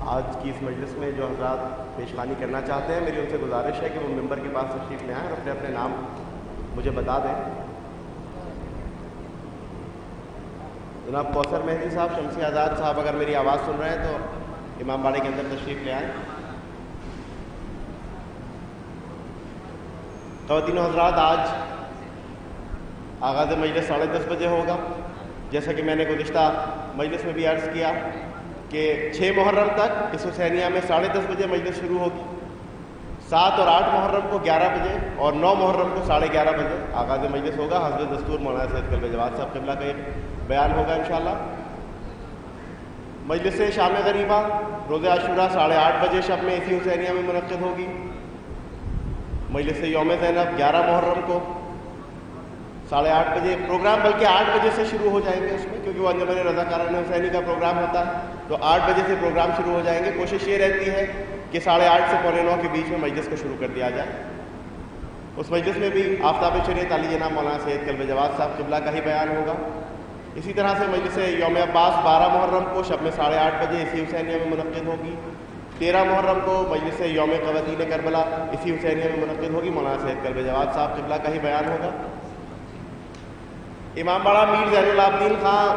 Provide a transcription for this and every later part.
آج کی اس مجلس میں جو حضرات پیشخوانی کرنا چاہتے ہیں، میری ان سے گزارش ہے کہ وہ ممبر کے پاس تشریف لے آئیں اور اپنے اپنے نام مجھے بتا دیں۔ جناب کوثر مہدی صاحب، شمسی آزاد صاحب اگر میری آواز سن رہے ہیں تو امام باڑے کے اندر تشریف لے آئیں۔ خواتین و حضرات، آج آغاز مجلس 10:30 بجے ہوگا۔ جیسا کہ میں نے گزشتہ مجلس میں بھی عرض کیا کہ 6 محرم تک اس حسینیہ میں 10:30 بجے مجلس شروع ہوگی، 7 اور 8 محرم کو 11 بجے اور 9 محرم کو 11:30 بجے آغاز مجلس ہوگا۔ حضرت دستور مولانا سید قلب جواد صاحب قبلہ کا ایک بیان ہوگا انشاءاللہ۔ مجلس شام غریبہ روز عاشوراء 8:30 بجے شب میں اسی حسینیہ میں منعقد ہوگی۔ مجلس یوم زینب 11 محرم کو 8:30 بجے پروگرام، بلکہ 8 بجے سے شروع ہو جائیں گے اس میں، کیونکہ وہ انجمن رضاکارانہ حسینی کا پروگرام ہوتا ہے، تو 8 بجے سے پروگرام شروع ہو جائیں گے۔ کوشش یہ رہتی ہے کہ 8:30 سے 8:45 کے بیچ میں مجلس کو شروع کر دیا جائے۔ اس مجلس میں بھی آفتاب شریعت علی جناب مولانا سید قلب جواد صاحب قبلہ کا ہی بیان ہوگا۔ اسی طرح سے مجلس یوم عباس 12 محرم کو شب میں 8:30 بجے اسی حسینیہ میں منعقد ہوگی۔ 13 محرم کو مجلس یوم خواتین کربلا اسی حسینیہ میں منعقد ہوگی، مولانا سید قلب جواد صاحب قبلہ کا ہی بیان ہوگا۔ امام باڑہ میر زین العابدین خان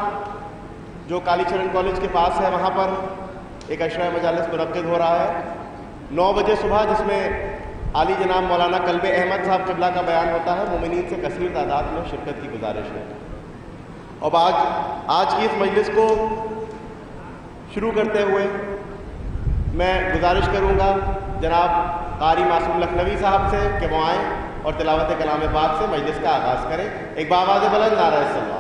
جو کالی چرن کالج کے پاس ہے، وہاں پر ایک عشرہ مجالس منعقد ہو رہا ہے 9 بجے صبح، جس میں عالی جناب مولانا قلب احمد صاحب قبلہ کا بیان ہوتا ہے۔ مومنین سے کثیر تعداد میں شرکت کی گزارش ہے۔ اب آج کی اس مجلس کو شروع کرتے ہوئے میں گزارش کروں گا جناب قاری معصوم لکھنوی صاحب سے کہ وہ آئیں اور تلاوت کلام پاک سے مجلس کا آغاز کریں۔ ایک بآواز بلند نعرہ صلوات۔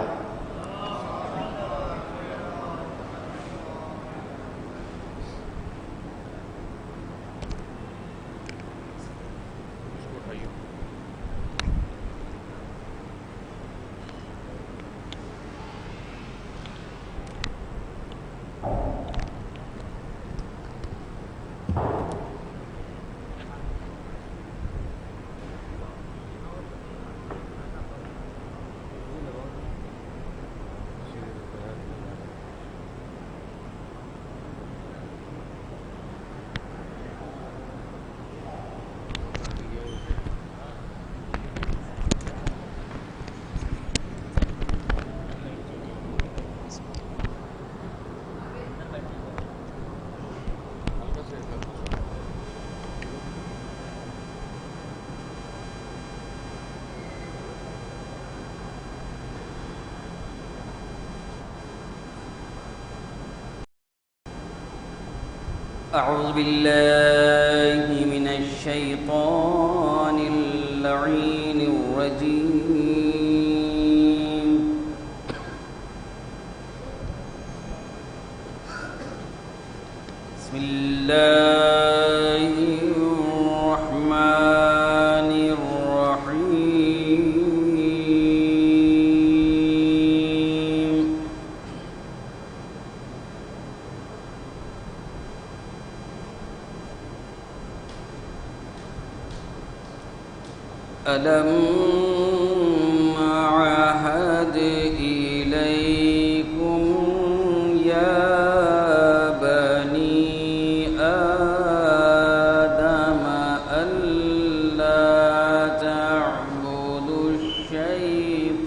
اعوذ باللہ من الشیطان اللعین الرجیم بسم اللہ الرحمن الرحیم ألم أعهد إليكم يا بني آدم ألا تعبدوا الشيطان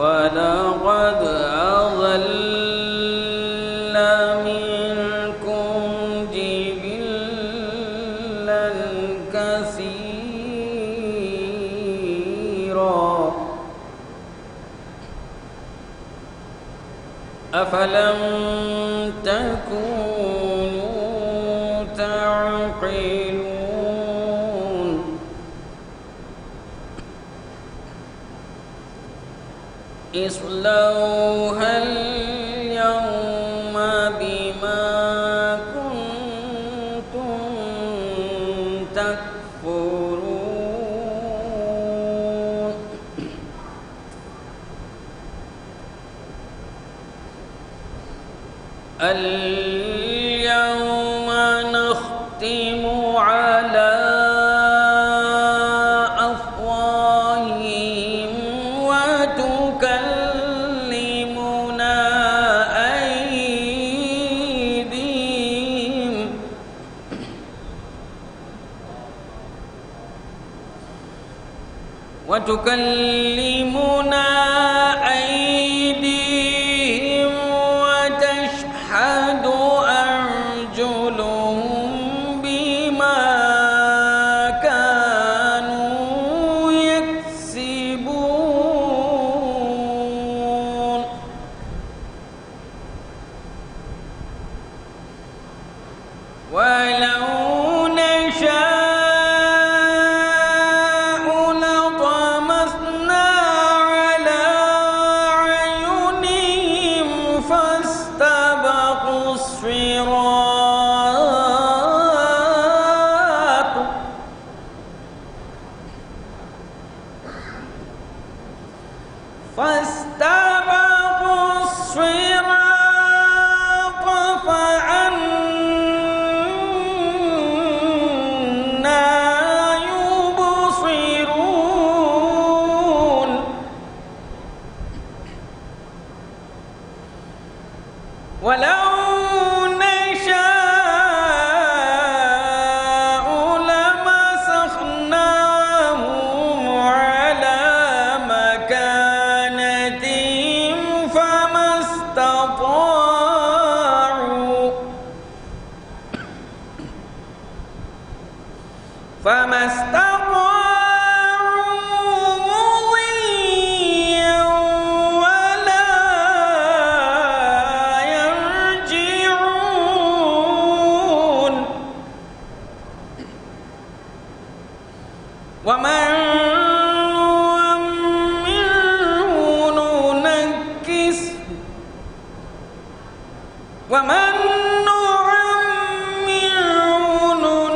وَلَقَدْ أَضَلَّ مِنكُمْ جِبِلًّا كَثِيرًا أَفَلَمْ تَكُونُوا تَعْقِلُونَ اصلوها اليوم بما كنتم تكفرون اليوم نختم على أفواههم وتكلمنا أيديهم وتشهد أرجلهم بما كانوا يكسبون ولو نشاء لطمسنا على أعينهم فاستبقوا الصراط فأنا يبصرون ولو نشاء لمسخناهم على مكانتهم فما استطاعوا مضيا ولا يرجعون ومن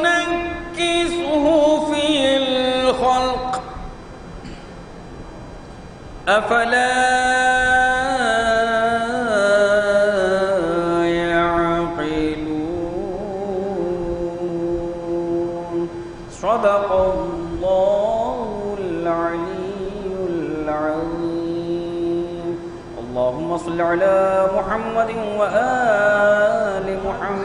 ننكسه في الخلق أفلا يعقلون صدق الله العلي العظيم اللهم صل على محمد وآل محمد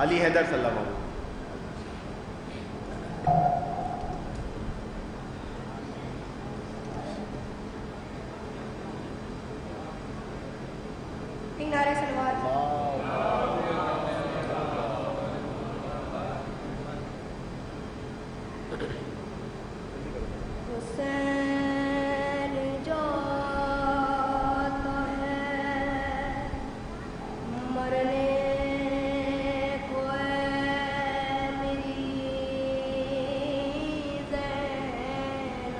علی حیدر صلی اللہ علیہ. نعرہ سلوات. حسین جاتا ہے مرنے کو میری زینب.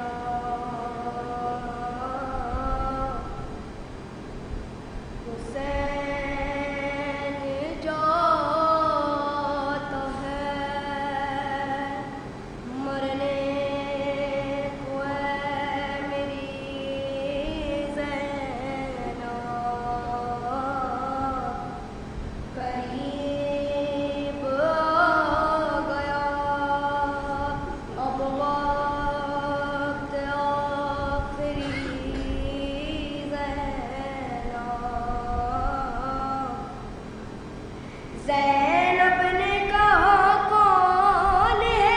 حسین جاتا ہے مرنے کو میری زینب. قریب آ گیا اب وقت آخری زینب نے کہا کون ہے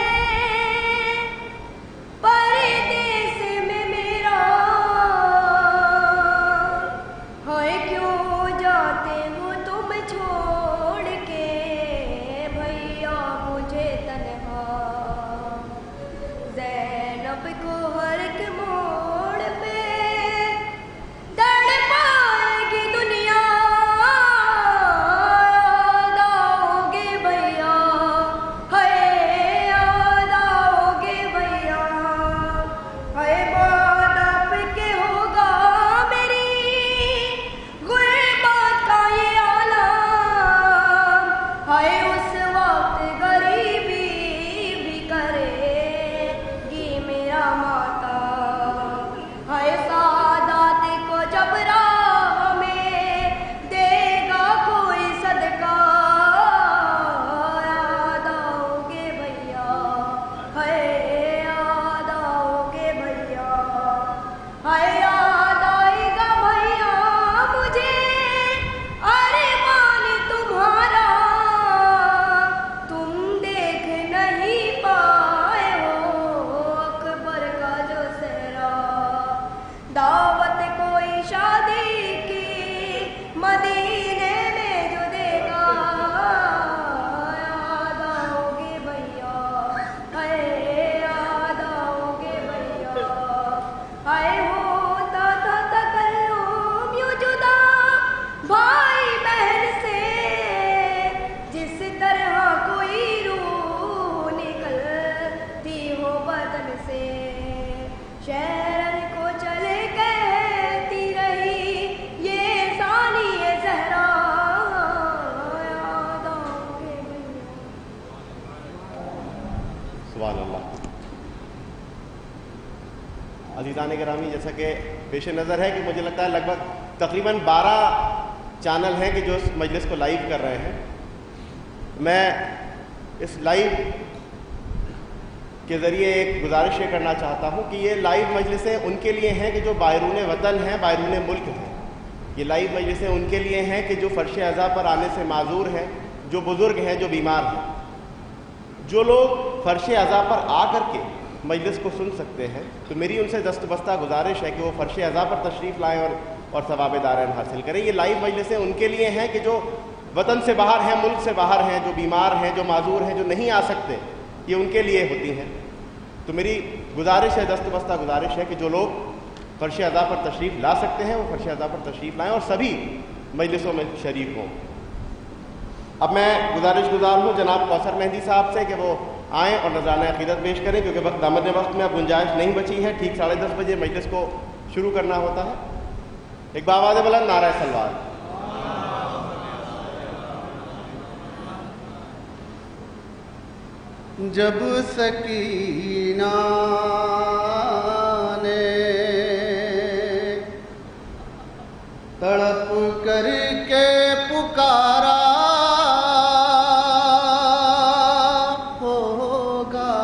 پردیس میں میرا ہے کیوں جاتے ہو تم چھوڑ کے بھیا مجھے تنہا. زینب کو ہر ایک موڑ پہ دڑ پائے گی دنیا. دعوت کوئی شادی کی مدینے میں جو دے گا یاد آؤ گے بھیا. یاد آؤ گے بھیا. ہوتا تھا تکلم یوں جدا بھائی بہن سے جس طرح کوئی روح نکلتی ہو بدن سے. شہر کو چلے کہتی رہی یہ ثانی زہرا. یاد آؤ گے بھیا. سبحان اللہ. عزیزان گرامی، جیسا کہ پیش نظر ہے کہ مجھے لگتا ہے لگ بھگ تقریباً 12 چینل ہیں کہ جو اس مجلس کو لائیو کر رہے ہیں. میں اس لائیو کے ذریعے ایک گزارش یہ کرنا چاہتا ہوں کہ یہ لائیو مجلسیں ان کے لیے ہیں کہ جو بیرون وطن ہیں، بیرون ملک ہیں. یہ لائیو مجلسیں ان کے لیے ہیں کہ جو فرش عزا پر آنے سے معذور ہیں، جو بزرگ ہیں، جو بیمار ہیں. جو لوگ فرش عزا پر آ کر کے مجلس کو سن سکتے ہیں تو میری ان سے دست بستہ گزارش ہے کہ وہ فرش عزا پر تشریف لائیں اور ثواب دارین حاصل کریں. یہ لائیو مجلسیں ان کے لیے ہیں کہ جو وطن سے باہر ہیں، ملک سے باہر ہیں، جو بیمار ہیں، جو معذور ہیں، جو نہیں آ سکتے. یہ ان کے لیے ہوتی ہیں. تو میری گزارش ہے، دست بستہ گزارش ہے کہ جو لوگ فرش عزا پر تشریف لا سکتے ہیں وہ فرش عزا پر تشریف لائیں اور سبھی مجلسوں میں شریک ہوں. اب میں گزارش گزار ہوں جناب کوثر مہدی صاحب سے کہ وہ آئیں اور نذرانہ عقیدت پیش کریں، کیونکہ دامن وقت میں اب گنجائش نہیں بچی ہے. ٹھیک 10:30 بجے مجلس کو شروع کرنا ہوتا ہے. ایک بآواز بلند نعرہ سلوات. جب سکینہ نے تڑپ کر کے پکارا ہوگا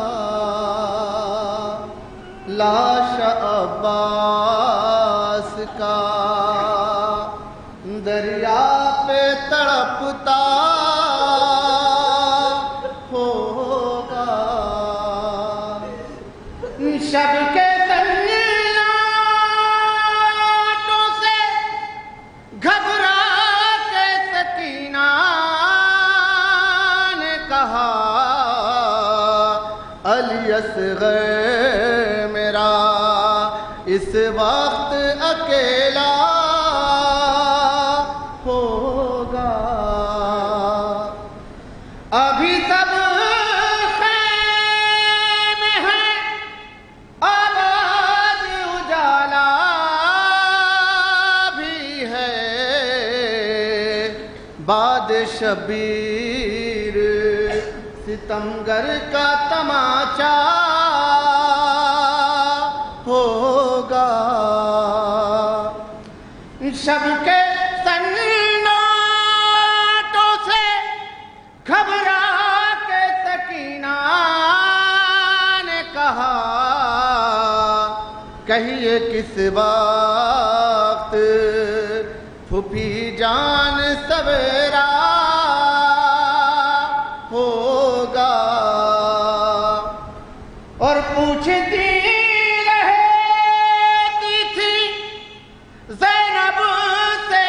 لاش عباس کا دریا پہ تڑپتا شب کے تنہاٹوں سے گھبرا کے سکینہ نے کہا علی اصغر میرا اس وقت اکیلا ہوگا، ابھی سب خیمے ہیں آواز اجالا بھی ہے، باد شبیر ستمگر کا تماچا ہوگا، شب کے سناٹوں سے گھبرا کے سکینہ نے کہا کہیے کس وقت پھوپھی جان سویرا ہوگا، اور پوچھتی رہتی تھی زینب سے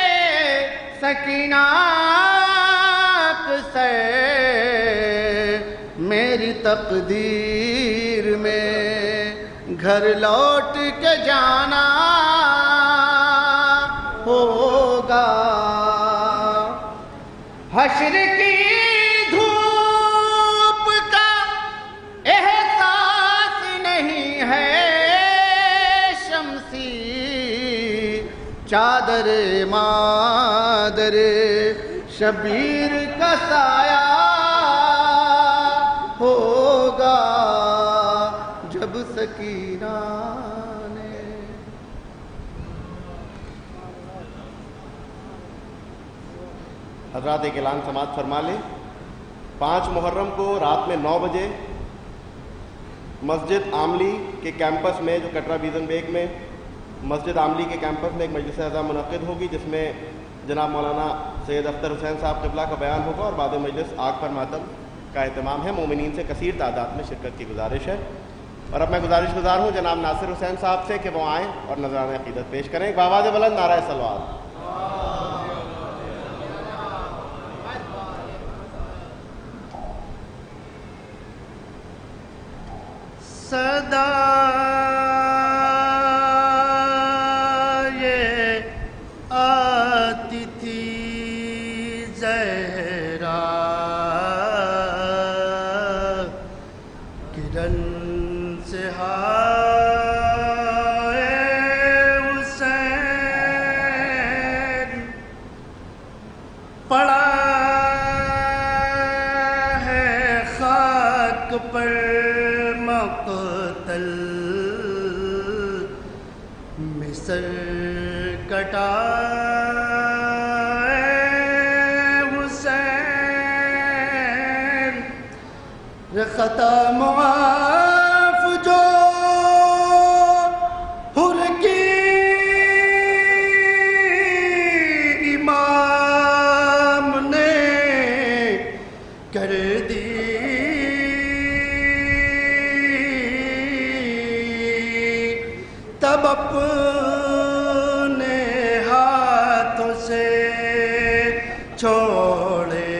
سکینہ سے میری تقدیر میں گھر لوٹ کے جانا ہوگا، حشر کی دھوپ کا احساس نہیں ہے، شمسی چادر مادر شبیر کا سایہ ہوگا، جب سکینہ نے حضرات ایک اعلان سماعت فرما لیں۔ 5 محرم کو رات میں 9 بجے مسجد آملی کے کیمپس میں، جو کٹرا بیزن بیگ میں مسجد آملی کے کیمپس میں ایک مجلس اعظم منعقد ہوگی، جس میں جناب مولانا سید اختر حسین صاحب قبلہ کا بیان ہوگا اور بعد مجلس آگ پر ماتم کا اہتمام ہے۔ مومنین سے کثیر تعداد میں شرکت کی گزارش ہے، اور اب میں گزارش گزار ہوں جناب ناصر حسین صاحب سے کہ وہ آئیں اور نذرانہ عقیدت پیش کریں۔ ایک آواز بلند نعرہ صلوات۔ صدا یہ آتی تھی زہرا کرن سے ہائے حسین، پڑا ہے خاک پر مقتل میں سر کٹا حسین، خطا معاف جو حر کی امام نے کر دی، تب اپنے ہاتھوں سے چھوڑے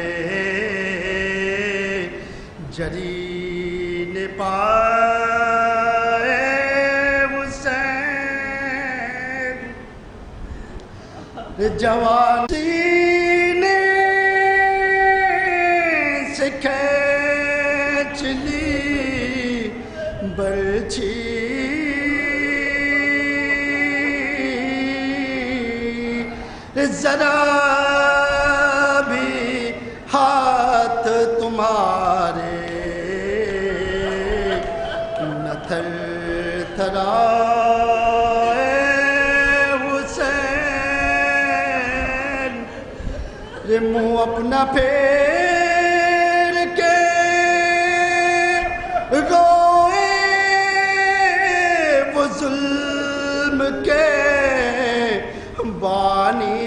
جرین پائے حسین، جوان سینے سے کھینچ لی برچھی، ذرا بھی ہاتھ تمہارے نہ تھر تھرائے حسین، منہ اپنا پھیر کے روئے وہ ظلم کے بانی،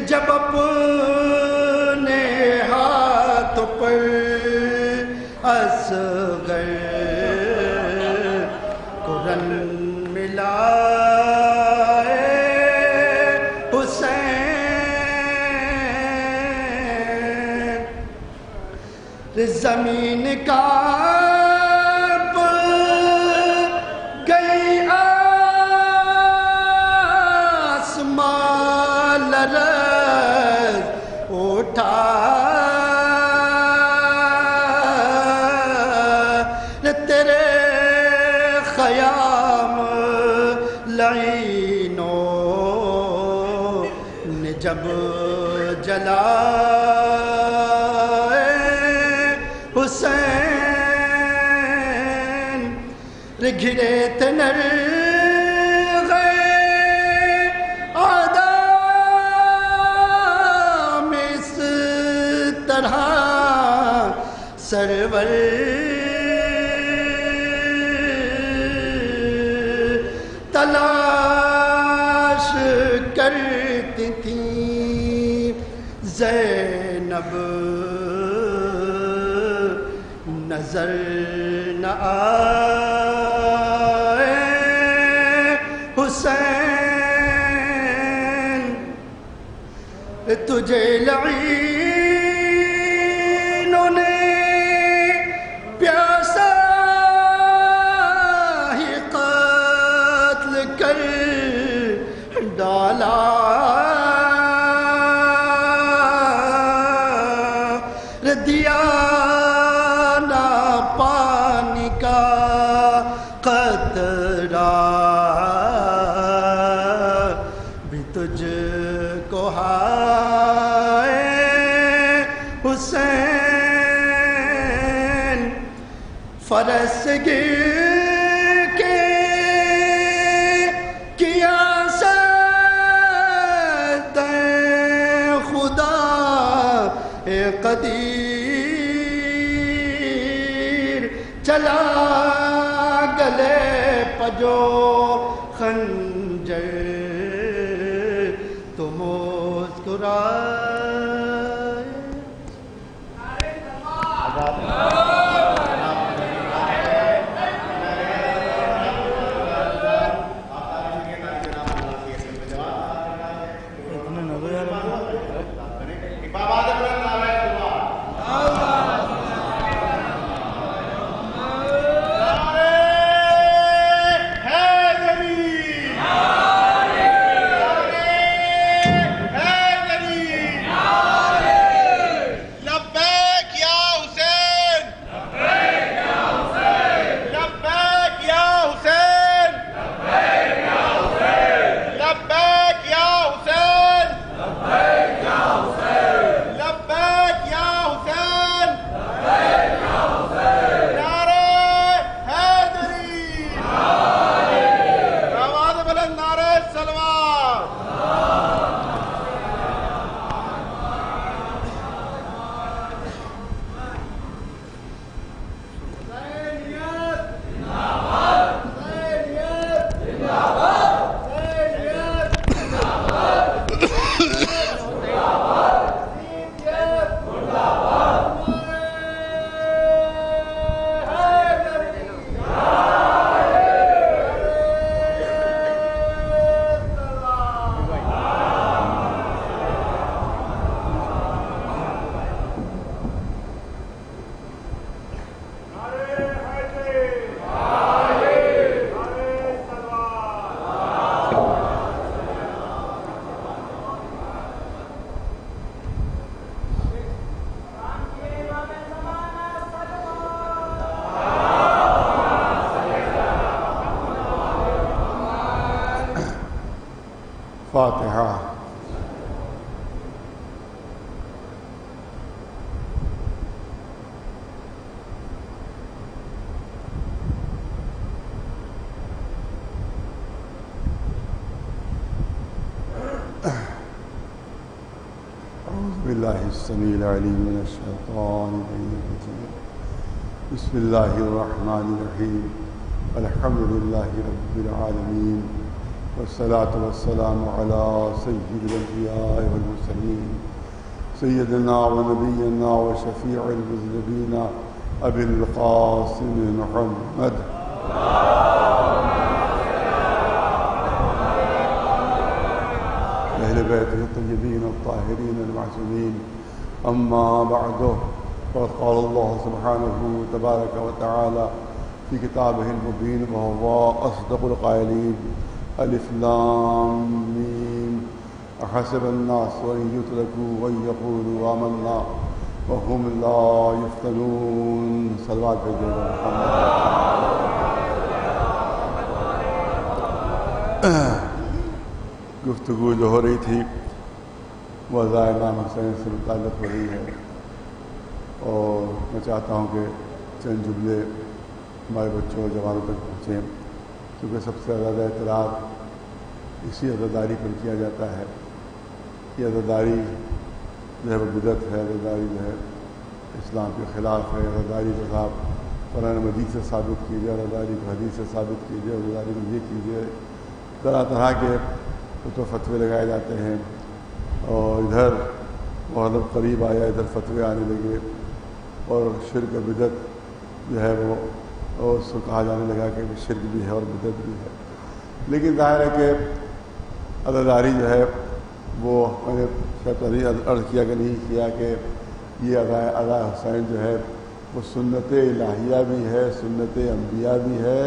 جب اپنے ہاتھ پر اصغر قرن ملا حسین زمین کا گئی آسمان لرز اٹھا تیرے خیام لعینوں نے جب جلائے حسین گھرے تھے نرغے آدم اس طرح سرور تلاش کرتی تھی زینب نظر نہ آئے حسین تجھے لعینوں نے پیاسا ہی قتل کر ڈالا دیا نہ پانی کا قطرہ بھی تجھ کو ہائے حسین فرس گر کے کیا سجدہ خدا قدیر چلا گلے پجو خنجر تو مسکرائے فاتحہ. أعوذ بالله السميع العليم من الشيطان الرجيم. بسم الله الرحمن الرحيم. الحمد لله رب العالمين، والصلاة والسلام على سيد الأنبياء والمرسلين، سيدنا ونبينا وشفيع المذنبين أبي القاسم محمد أهل بيته الطيبين الطاهرين المعصومين. أما بعد، فقد قال الله سبحانه تبارك وتعالى في كتابه المبين وهو أصدق القائلين: ألف لام ميم أحسب الناس أن يتركوا أن يقولوا آمنا وهم لا يفتنون. صلوات بھیجیے محمد. گفتگو جو ہو رہی تھی وہ عزائے امام حسین سے متعلق ہو رہی ہے، اور میں چاہتا ہوں کہ چند جملے ہمارے بچوں اور جوانوں تک پہنچیں، کیونکہ سب سے زیادہ اعتراض اسی عزاداری پر کیا جاتا ہے. یہ عزاداری جو ہے وہ بدعت ہے، عزاداری جو ہے اسلام کے خلاف ہے. عزاداری کو صاحب قرآن مجید سے ثابت کیجیے، عزاداری کو حدیث سے ثابت کیجیے، عزاداری کو یہ کیجیے. طرح طرح کے تو فتوے لگائے جاتے ہیں، اور ادھر محرم قریب آیا ادھر فتوے آنے لگے، اور شرک و بدعت جو ہے وہ اور اس کو کہا جانے لگا کہ شرک بھی ہے اور بدعت بھی ہے. لیکن ظاہر ہے کہ عزاداری جو ہے وہ میں نے شاید عرض کیا کہ نہیں کیا کہ یہ عزا حسین جو ہے وہ سنت الہیہ بھی ہے، سنت انبیاء بھی ہے،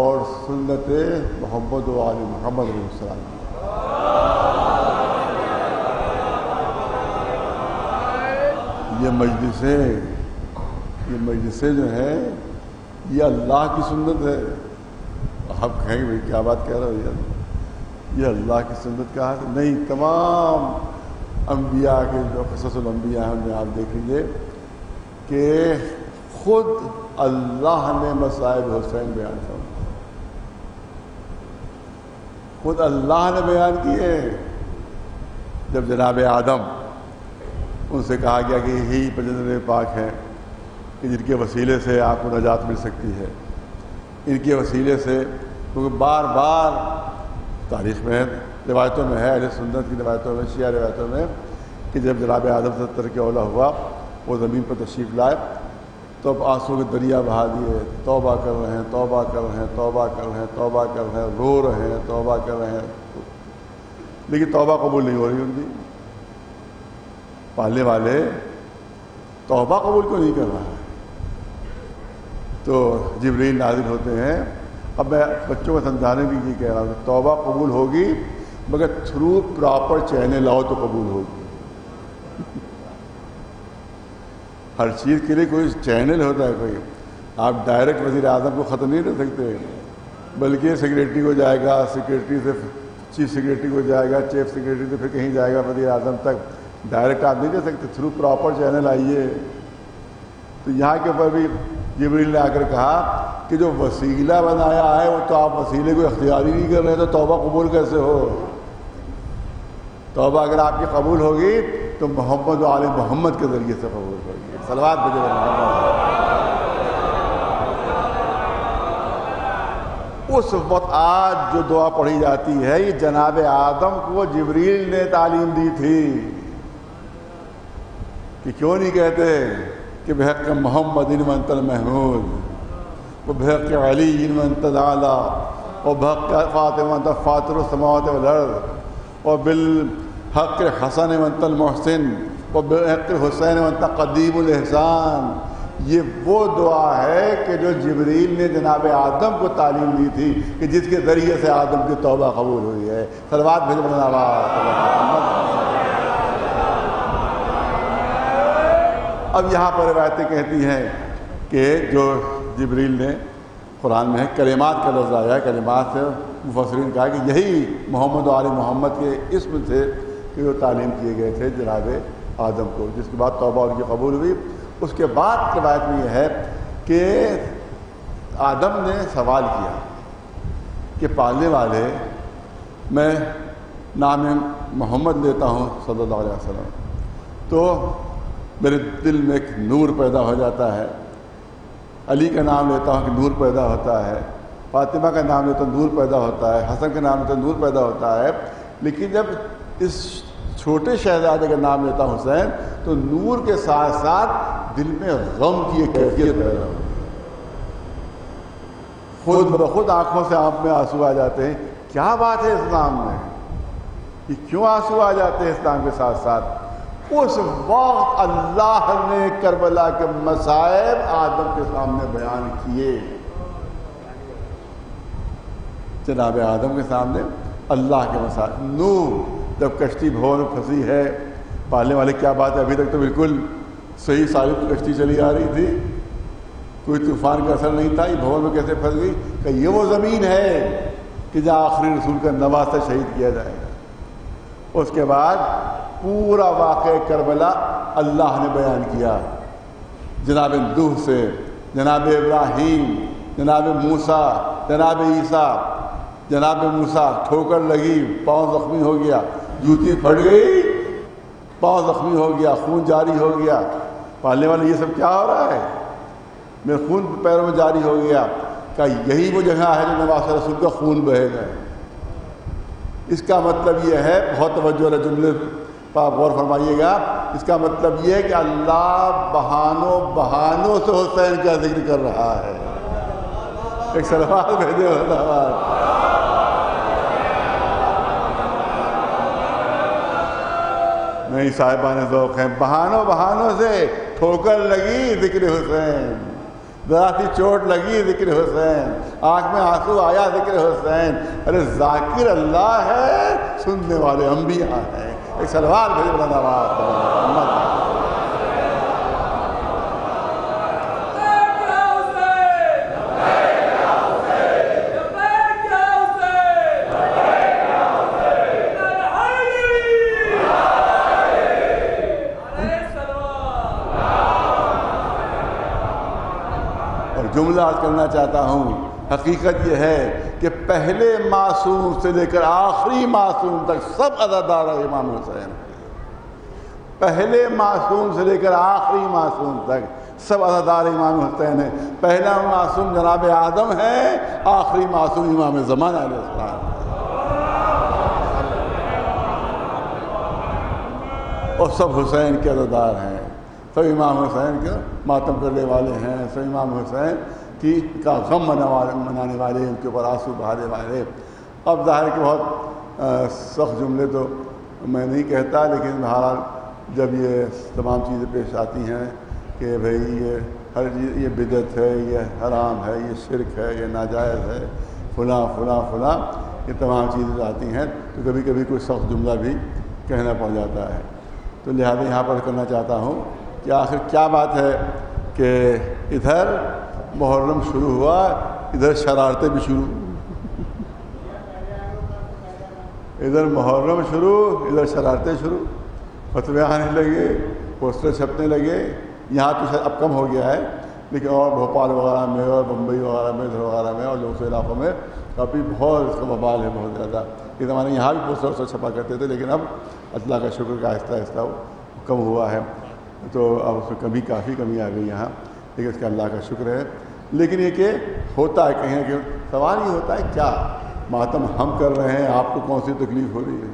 اور سنت محمد و آل محمد علیہ السلام بھی ہے. یہ مجلسیں جو ہیں یہ اللہ کی سنت ہے. آپ کہیں گے بھائی کیا بات کہہ رہے ہو یار، یہ اللہ کی سنت کہا ہے؟ نہیں، تمام انبیاء کے جو قصص الانبیاء ہیں ان میں آپ دیکھ لیجیے کہ خود اللہ نے مصائب حسین بیان فرمائے، خود اللہ نے بیان کیے. جب جناب آدم ان سے کہا گیا کہ یہی پجندر پاک ہیں کہ جن کے وسیلے سے آپ کو نجات مل سکتی ہے، ان کے وسیلے سے، کیونکہ بار بار تاریخ میں روایتوں میں ہے، اہل سنت کی روایتوں میں، شیعہ روایتوں میں، کہ جب جناب آدم سے ترک اولا ہوا، وہ زمین پر تشریف لائے تو اب آنسو کے دریا بہا دیے، توبہ کر رہے ہیں، توبہ کر رہے ہیں، توبہ کر رہے ہیں، توبہ کر رہے ہیں، رو رہے ہیں، توبہ کر رہے ہیں، لیکن توبہ قبول نہیں ہو رہی ان کی. پالنے والے توبہ قبول کیوں نہیں کر رہا ہے؟ تو جبریل نازل ہوتے ہیں. اب میں بچوں کو سمجھانے بھی یہ کہہ رہا ہوں کہ توبہ قبول ہوگی مگر تھرو پراپر چینل لاؤ تو قبول ہوگی. ہر چیز کے لیے کوئی چینل ہوتا ہے. کوئی آپ ڈائریکٹ وزیر اعظم کو خط نہیں دے سکتے، بلکہ سیکریٹری کو جائے گا، سیکریٹری سے چیف سیکریٹری کو جائے گا، چیف سیکریٹری سے پھر کہیں جائے گا وزیر اعظم تک. ڈائریکٹ آپ نہیں دے سکتے، تھرو پراپر چینل آئیے. تو یہاں کے اوپر بھی جبریل نے آ کر کہا کہ جو وسیلہ بنایا ہے وہ تو آپ وسیلے کو اختیار ہی نہیں کر رہے، تو توبہ قبول کیسے ہو؟ توبہ اگر آپ کی قبول ہوگی تو محمد و آل محمد کے ذریعے سے قبول ہوگی. صلوات بھیجو محمد. اس وقت آج جو دعا پڑھی جاتی ہے یہ جناب آدم کو جبریل نے تعلیم دی تھی. کہ کیوں نہیں کہتے کہ بحق محمد انت المحمود وبحق علی انت الاعلی وبحق فاطمہ انت فاطر السماوات والارض وبالحق حسن انت المحسن وبحق حسین انت قدیم الاحسان. یہ وہ دعا ہے کہ جو جبریل نے جناب آدم کو تعلیم دی تھی کہ جس کے ذریعے سے آدم کی توبہ قبول ہوئی ہے. صلوات بھیجو محمد. اب یہاں پر روایتیں کہتی ہیں کہ جو جبریل نے قرآن میں کلمات کا لفظ آیا ہے، کلمات سے مفسرین کہا کہ یہی محمد و آل محمد کے اسم سے کہ وہ تعلیم کیے گئے تھے جناب آدم کو، جس کے بعد توبہ ان کی قبول ہوئی. اس کے بعد روایت میں یہ ہے کہ آدم نے سوال کیا کہ پالنے والے میں نام محمد لیتا ہوں صلی اللہ علیہ وسلم تو میرے دل میں ایک نور پیدا ہو جاتا ہے، علی کا نام لیتا ہوں کہ نور پیدا ہوتا ہے، فاطمہ کا نام لیتا ہوں نور پیدا ہوتا ہے، حسن کا نام لیتا ہوں نور پیدا ہوتا ہے. لیکن جب اس چھوٹے شہزادے کا نام لیتا ہوں حسین تو نور کے ساتھ ساتھ دل میں غم کی ایک کیفیت پیدا ہو، خود بخود آنکھوں سے آپ میں آنسو آ جاتے ہیں. کیا بات ہے اسلام میں، کہ کیوں آنسو آ جاتے ہیں اسلام کے ساتھ ساتھ؟ اس وقت اللہ نے کربلا کے مصائب آدم کے سامنے بیان کیے. جناب آدم کے سامنے اللہ کے مصائب. نوح جب کشتی بھور میں پھنسی ہے، پالنے والے کیا بات ہے، ابھی تک تو بالکل صحیح ثابت کشتی چلی آ رہی تھی، کوئی طوفان کا اثر نہیں تھا، یہ بھور میں کیسے پھنس گئی؟ کہ یہ وہ زمین ہے کہ جہاں آخری رسول کا نواسہ شہید کیا جائے گا. اس کے بعد پورا واقعہ کربلا اللہ نے بیان کیا، جناب نوح سے جناب ابراہیم، جناب موسیٰ، جناب عیسیٰ. جناب موسیٰ ٹھوکر لگی، پاؤں زخمی ہو گیا، جوتی پھٹ گئی، پاؤں زخمی ہو گیا، خون جاری ہو گیا. پالنے والے یہ سب کیا ہو رہا ہے؟ میرے خون پیروں میں جاری ہو گیا. کہ یہی وہ جگہ ہے جو نواسہ رسول کا خون بہے گا. اس کا مطلب یہ ہے، بہت توجہ والا جملے پر آپ غور فرمائیے گا، اس کا مطلب یہ ہے کہ اللہ بہانوں سے حسین کا ذکر کر رہا ہے. ایک سلوات بھیجے نہیں، صاحبان ذوق ہیں. بہانوں سے ٹھوکر لگی ذکر حسین، ذرا سی چوٹ لگی ذکر حسین، آنکھ میں آنسو آیا ذکر حسین. ارے ذاکر اللہ ہے، سننے والے انبیاء ہیں. ایک سلوات بھیجے بلند آواز. جملہ عرض کرنا چاہتا ہوں، حقیقت یہ ہے کہ پہلے معصوم سے لے کر آخری معصوم تک سب عزادار امام حسین. پہلے معصوم سے لے کر آخری معصوم تک سب عزادار امام حسین ہیں. پہلا معصوم جناب آدم ہے، آخری معصوم امام زمان علیہ السلام. اور سب حسین کے عزادار ہیں، سب امام حسین کے ماتم کرنے والے ہیں، سب امام حسین کا غم منانے والے، ان کے اوپر آنسو بہانے والے. اب ظاہر کہ بہت سخت جملے تو میں نہیں کہتا، لیکن بہرحال جب یہ تمام چیزیں پیش آتی ہیں کہ بھئی یہ ہر چیز، یہ بدعت ہے، یہ حرام ہے، یہ شرک ہے، یہ ناجائز ہے، فلاں فلاں فلاں، یہ تمام چیزیں آتی ہیں تو کبھی کبھی کوئی سخت جملہ بھی کہنا پڑ جاتا ہے. تو لہٰذا یہاں پر کرنا چاہتا ہوں کہ آخر کیا بات ہے کہ ادھر محرم شروع ہوا، ادھر شرارتیں بھی شروع. ادھر محرم شروع، ادھر شرارتیں شروع. فتوے آنے لگے، پوسٹر چھپنے لگے. یہاں تو شاید اب کم ہو گیا ہے، لیکن اور بھوپال وغیرہ میں اور بمبئی وغیرہ میں، ادھر وغیرہ میں اور دوسرے علاقوں میں ابھی بہت اس کا وبال ہے، بہت زیادہ. یہ زمانے یہاں بھی پوسٹر ووسٹر چھپا کرتے تھے، لیکن اب اللہ کا شکر کا آہستہ آہستہ وہ کم ہوا ہے. تو اب اس میں کافی کمی آ گئی یہاں، لیکن اس کا اللہ کا شکر ہے. لیکن یہ کہ ہوتا ہے کہیں کہ سوال یہ ہوتا ہے کیا ماتم ہم کر رہے ہیں، آپ کو کون سی تکلیف ہو رہی ہے؟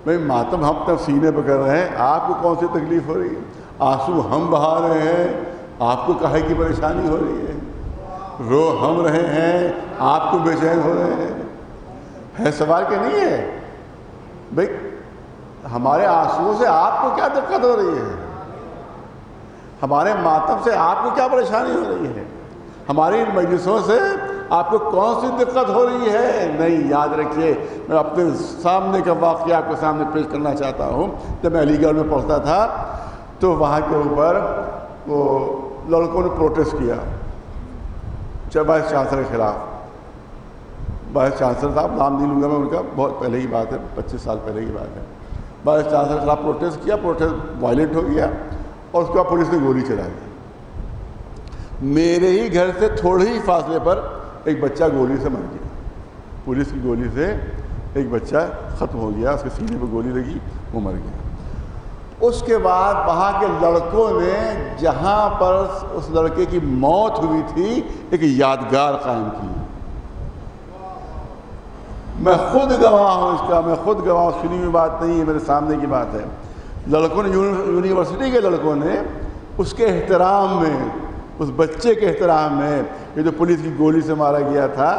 بھائی ماتم ہم تب سینے پہ کر رہے ہیں، آپ کو کون سی تکلیف ہو رہی ہے؟ آنسو ہم بہا رہے ہیں، آپ کو کاہے کی پریشانی ہو رہی ہے؟ رو ہم رہے ہیں، آپ کو بے چین ہو رہے ہیں. ہے سوال کہ نہیں ہے؟ بھائی ہمارے آنسوؤں سے آپ کو کیا دقت ہو رہی ہے؟ ہمارے ماتم سے آپ کو کیا پریشانی ہو رہی ہے؟ ہماری ان مجلسوں سے آپ کو کون سی دقت ہو رہی ہے؟ نہیں، یاد رکھیے، میں اپنے سامنے کا واقعہ آپ کے سامنے پیش کرنا چاہتا ہوں. جب میں علی گڑھ میں پڑھتا تھا تو وہاں کے اوپر وہ لڑکوں نے پروٹیسٹ کیا وائس چانسلر کے خلاف. وائس چانسلر صاحب، نام نہیں لوں گا میں ان کا، بہت پہلے کی بات ہے، 25 سال پہلے کی بات ہے. وائس چانسلر کے خلاف پروٹیسٹ کیا، پروٹیسٹ وائلنٹ ہو گیا اور اس کے بعد پولیس نے گولی چلا دی. میرے ہی گھر سے تھوڑے ہی فاصلے پر ایک بچہ گولی سے مر گیا. پولیس کی گولی سے ایک بچہ ختم ہو گیا، اس کے سینے پہ گولی لگی، وہ مر گیا. اس کے بعد وہاں کے لڑکوں نے جہاں پر اس لڑکے کی موت ہوئی تھی ایک یادگار قائم کی. میں خود گواہ ہوں اس کا، میں خود گواہ ہوں، سنی ہوئی بات نہیں ہے، میرے سامنے کی بات ہے. لڑکوں نے یونیورسٹی کے لڑکوں نے اس کے احترام میں، اس بچے کے احترام میں، یہ جو پولیس کی گولی سے مارا گیا تھا،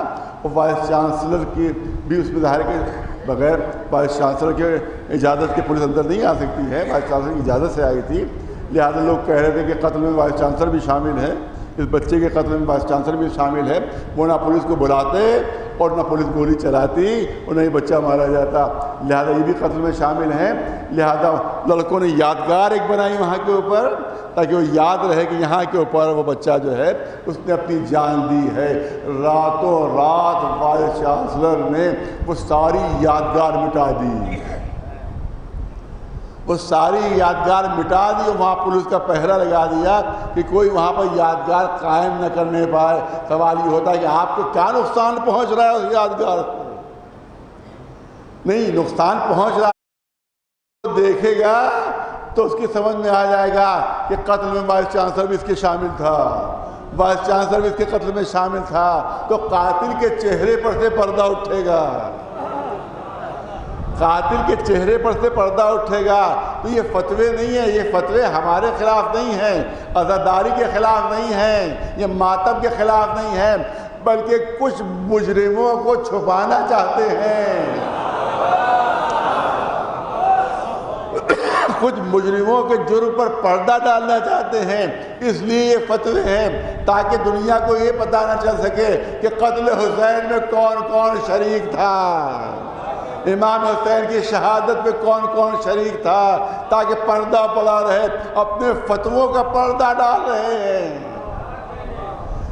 اور وائس چانسلر کی بھی اس میں ظاہر کے بغیر وائس چانسلر کے اجازت کے پولیس اندر نہیں آ سکتی ہے، وائس چانسلر کی اجازت سے آئی تھی، لہٰذا لوگ کہہ رہے تھے کہ قتل میں وائس چانسلر بھی شامل ہے، اس بچے کے قتل میں وائس چانسلر بھی شامل ہے۔ وہ نہ پولیس کو بلاتے اور نہ پولیس گولی چلاتی اور نہ ہی بچہ مارا جاتا، لہٰذا یہ بھی قتل میں شامل ہیں۔ لہٰذا لڑکوں نے یادگار ایک بنائی وہاں کے اوپر، تاکہ وہ یاد رہے کہ یہاں کے اوپر وہ بچہ جو ہے اس نے اپنی جان دی ہے۔ راتوں رات وائس چانسلر نے وہ ساری یادگار مٹا دی، وہ ساری یادگار مٹا دی، اور وہاں پولیس کا پہرا لگا دیا کہ کوئی وہاں پر یادگار قائم نہ کرنے پائے۔ سوال یہ ہوتا ہے کہ آپ کو کیا نقصان پہنچ رہا ہے اس یادگار سے؟ نہیں، نقصان پہنچ رہا ہے، دیکھے گا تو اس کی سمجھ میں آ جائے گا کہ قتل میں وائس چانسلر بھی اس کے شامل تھا، وائس چانسلر بھی اس کے قتل میں شامل تھا، تو قاتل کے چہرے پر سے پردہ اٹھے گا، قاتل کے چہرے پر سے پردہ اٹھے گا۔ تو یہ فتوے نہیں ہیں، یہ فتوے ہمارے خلاف نہیں ہیں، عزاداری کے خلاف نہیں ہیں، یہ ماتم کے خلاف نہیں ہیں، بلکہ کچھ مجرموں کو چھپانا چاہتے ہیں، کچھ مجرموں کے جرم پر پردہ ڈالنا چاہتے ہیں، اس لیے یہ فتوے ہیں، تاکہ دنیا کو یہ پتہ نہ چل سکے کہ قتل حسین میں کون کون شریک تھا، امام حسین کی شہادت میں کون کون شریک تھا، تاکہ پردہ پڑا رہے۔ اپنے فتووں کا پردہ ڈال رہے ہیں،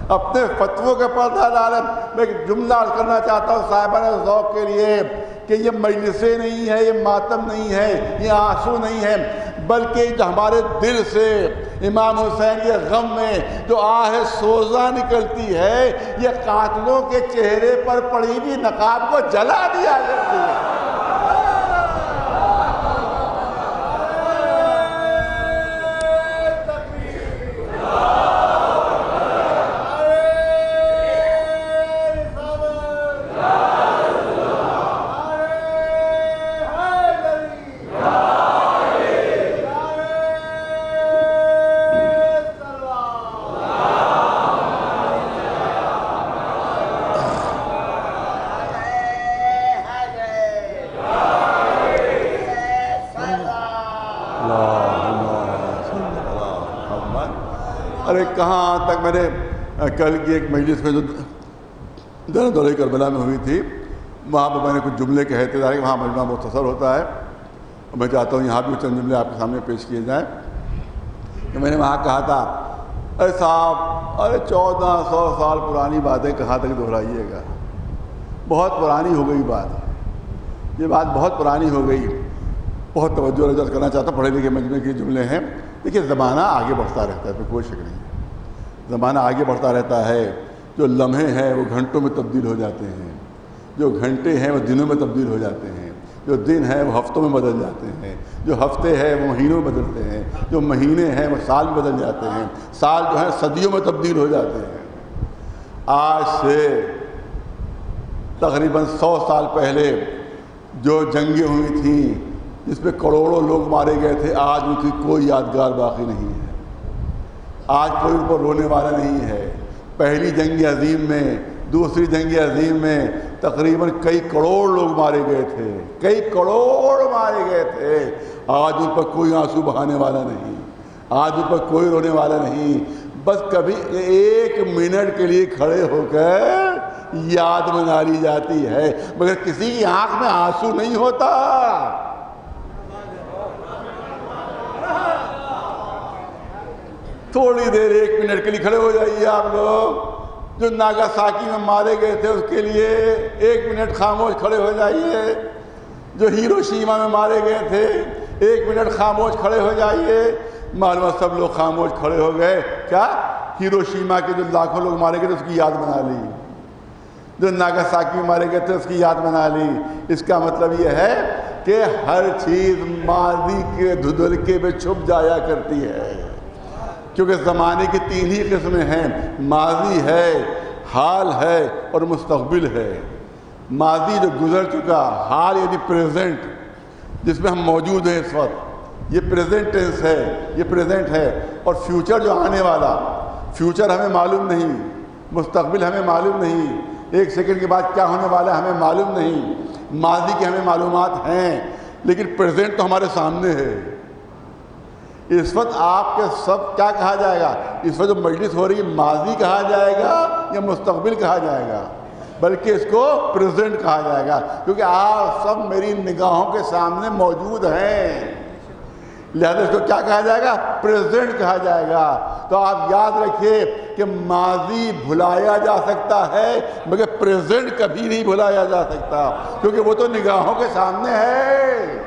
اپنے فتووں کا پردہ ڈال رہے ہیں۔ میں ایک جملہ عرض کرنا چاہتا ہوں صاحبان ذوق کے لیے کہ یہ مجلسیں نہیں ہے، یہ ماتم نہیں ہے، یہ آنسو نہیں ہے، بلکہ جو ہمارے دل سے امام حسین کے غم میں جو آہ سوزاں نکلتی ہے، یہ قاتلوں کے چہرے پر پڑی ہوئی نقاب کو جلا دیا کرتی ہے۔ ارے کہاں تک میں نے کل کی ایک مجلس میں جو دورہ کربلا میں ہوئی تھی، وہاں پہ میں نے کچھ جملے کہے تھے، وہاں مجمع مختصر ہوتا ہے، میں چاہتا ہوں یہاں بھی چند جملے آپ کے سامنے پیش کیے جائیں۔ کہ میں نے وہاں کہا تھا، ارے صاحب، ارے 1400 سال پرانی باتیں کہاں تک دہرائیے گا، بہت پرانی ہو گئی بات، یہ بات بہت پرانی ہو گئی۔ بہت توجہ رجعت کرنا چاہتا ہوں، پڑھے لکھے مجمع کے جملے ہیں۔ دیکھیے زمانہ آگے بڑھتا رہتا ہے، کوئی شک نہیں ہے، زمانہ آگے بڑھتا رہتا ہے، جو لمحے ہیں وہ گھنٹوں میں تبدیل ہو جاتے ہیں، جو گھنٹے ہیں وہ دنوں میں تبدیل ہو جاتے ہیں، جو دن ہیں وہ ہفتوں میں بدل جاتے ہیں، جو ہفتے ہیں وہ مہینوں میں بدلتے ہیں، جو مہینے ہیں وہ سال میں بدل جاتے ہیں، سال جو ہیں صدیوں میں تبدیل ہو جاتے ہیں۔ آج سے تقریباً 100 سال پہلے جو جنگیں ہوئی تھیں جس میں کروڑوں لوگ مارے گئے تھے، آج ان کی کوئی یادگار باقی نہیں ہے، آج کوئی ان پر رونے والا نہیں ہے۔ پہلی جنگ عظیم میں، دوسری جنگ عظیم میں تقریباً کئی کروڑ لوگ مارے گئے تھے، کئی کروڑ مارے گئے تھے، آج ان پر کوئی آنسو بہانے والا نہیں، آج ان پر کوئی رونے والا نہیں، بس کبھی 1 منٹ کے لیے کھڑے ہو کر یاد منا لی جاتی ہے، مگر کسی کی آنکھ میں آنسو نہیں ہوتا۔ تھوڑی دیر 1 منٹ کے لیے کھڑے ہو جائیے آپ لوگ، جو ناگاساکی میں مارے گئے تھے اس کے لیے 1 منٹ خاموش کھڑے ہو جائیے، جو ہیروشیما میں مارے گئے تھے 1 منٹ خاموش کھڑے ہو جائیے۔ معلوم سب لوگ خاموش کھڑے ہو گئے، کیا ہیروشیما کے جو لاکھوں لوگ مارے گئے تھے اس کی یاد بنا لی، جو ناگاساکی میں مارے گئے تھے اس کی یاد بنا لی۔ اس کا مطلب یہ ہے کہ ہر چیز ماضی کے دھندلکے میں چھپ جایا کرتی ہے، کیونکہ زمانے کی 3 ہی قسمیں ہیں، ماضی ہے، حال ہے اور مستقبل ہے۔ ماضی جو گزر چکا، حال یعنی پریزنٹ جس میں ہم موجود ہیں اس وقت، یہ پریزنٹ ٹینس ہے، یہ پریزنٹ ہے، اور فیوچر جو آنے والا، فیوچر ہمیں معلوم نہیں، مستقبل ہمیں معلوم نہیں، ایک سیکنڈ کے بعد کیا ہونے والا ہے ہمیں معلوم نہیں، ماضی کی ہمیں معلومات ہیں لیکن پریزنٹ تو ہمارے سامنے ہے۔ اس وقت آپ کے سب کیا کہا جائے گا؟ اس وقت جو مجلس ہو رہی ہے ماضی کہا جائے گا یا مستقبل کہا جائے گا؟ بلکہ اس کو پریزنٹ کہا جائے گا، کیونکہ آپ سب میری نگاہوں کے سامنے موجود ہیں، لہذا اس کو کیا کہا جائے گا؟ پریزنٹ کہا جائے گا۔ تو آپ یاد رکھیے کہ ماضی بھلایا جا سکتا ہے مگر پریزنٹ کبھی نہیں بھلایا جا سکتا، کیونکہ وہ تو نگاہوں کے سامنے ہے،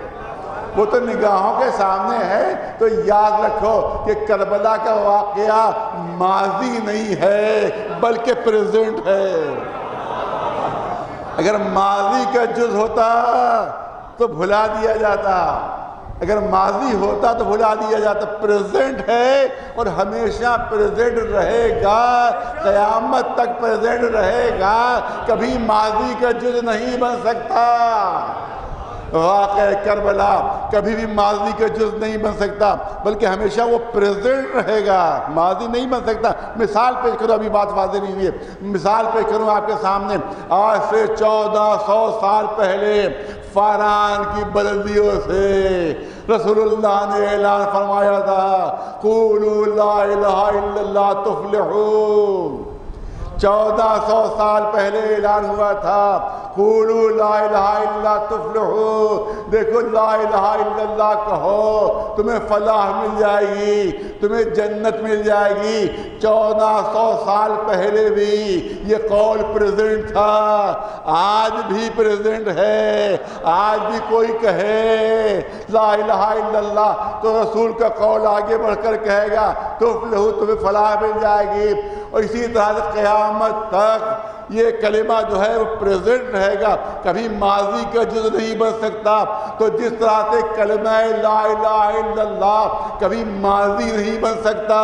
وہ تو نگاہوں کے سامنے ہے۔ تو یاد رکھو کہ کربلا کا واقعہ ماضی نہیں ہے بلکہ پریزنٹ ہے۔ اگر ماضی کا جز ہوتا تو بھلا دیا جاتا، اگر ماضی ہوتا تو بھلا دیا جاتا۔ پریزنٹ ہے اور ہمیشہ پریزنٹ رہے گا، قیامت تک پریزنٹ رہے گا، کبھی ماضی کا جز نہیں بن سکتا۔ واقعہ کربلا کبھی بھی ماضی کا جز نہیں بن سکتا بلکہ ہمیشہ وہ پریزنٹ رہے گا، ماضی نہیں بن سکتا۔ مثال پیش کروں، ابھی بات واضح نہیں ہوئی ہے، مثال پیش کروں آپ کے سامنے۔ آج سے 1400 سال پہلے فاران کی بلندیوں سے رسول اللہ نے اعلان فرمایا تھا، قولوا لا الہ الا اللہ تفلحون۔ 1400 سال پہلے اعلان ہوا تھا، قولوا لا الہ الا اللہ تفلحون۔ دیکھو لا الہ الا اللہ کہو تمہیں فلاح مل جائے گی، تمہیں جنت مل جائے گی۔ 1400 سال پہلے بھی یہ قول پریزنٹ تھا، آج بھی پریزنٹ ہے۔ آج بھی کوئی کہے لا الہ الا اللہ تو رسول کا قول آگے بڑھ کر کہے گا تفلحو، تمہیں فلاح مل جائے گی۔ اور اسی طرح سے قیامت تک یہ کلمہ جو ہے وہ پریزنٹ رہے گا، کبھی ماضی کا جز نہیں بن سکتا۔ تو جس طرح سے کلمہ لا الہ الا اللہ کبھی ماضی نہیں بن سکتا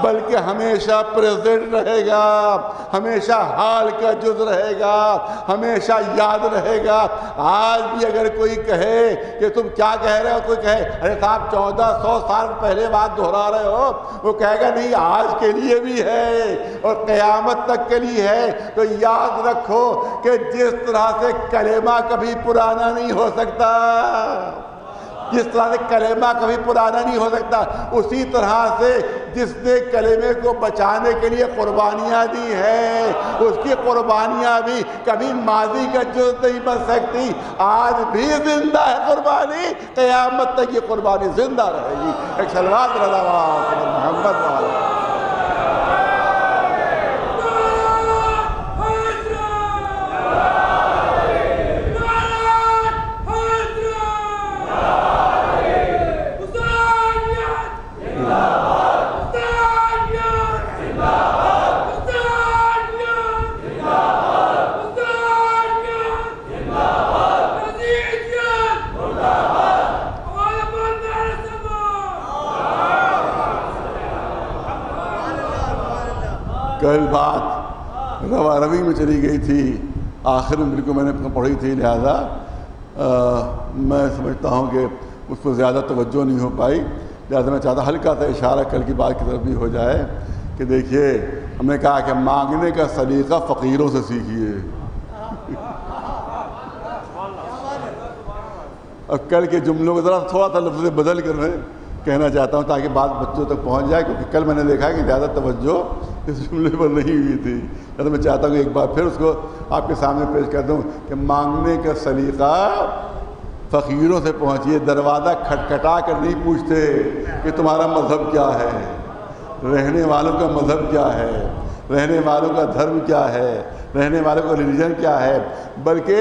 بلکہ ہمیشہ پریزنٹ رہے گا، ہمیشہ حال کا جز رہے گا، ہمیشہ یاد رہے گا۔ آج بھی اگر کوئی کہے کہ تم کیا کہہ رہے ہو، کوئی کہے ارے صاحب 1400 سال پہلے بات دہرا رہے ہو، وہ کہے گا نہیں آج کے لیے بھی ہے اور قیامت تک کے لیے ہے۔ تو یاد رکھو کہ جس طرح سے کلمہ کبھی پرانا نہیں ہو سکتا، جس طرح سے کلمہ کبھی پرانا نہیں ہو سکتا، اسی طرح سے جس نے کلمے کو بچانے کے لیے قربانیاں دی ہیں اس کی قربانیاں بھی کبھی ماضی کا جز نہیں بن سکتی۔ آج بھی زندہ ہے قربانی، قیامت تک یہ قربانی زندہ رہے گی۔ ایک صلوات رضا محمد والا۔ کل بات روی میں چلی گئی تھی، آخر میں بالکل میں نے پڑھی تھی، لہذا میں سمجھتا ہوں کہ اس پر زیادہ توجہ نہیں ہو پائی، لہذا میں چاہتا ہلکا سا اشارہ کل کی بات کی طرف بھی ہو جائے کہ دیکھیے ہم نے کہا کہ مانگنے کا سلیقہ فقیروں سے سیکھیے۔ اور کل کے جملوں کو ذرا تھوڑا سا لفظ بدل کر میں کہنا چاہتا ہوں تاکہ بات بچوں تک پہنچ جائے، کیونکہ کل میں نے دیکھا کہ زیادہ توجہ اس جملے پر نہیں ہوئی تھی۔ لہذا میں چاہتا ہوں کہ ایک بار پھر اس کو آپ کے سامنے پیش کر دوں کہ مانگنے کا سلیقہ فقیروں سے پہنچیے۔ دروازہ کھٹکھٹا کر نہیں پوچھتے کہ تمہارا مذہب کیا ہے، رہنے والوں کا مذہب کیا ہے، رہنے والوں کا دھرم کیا ہے، رہنے والوں کا ریلیجن کیا ہے، بلکہ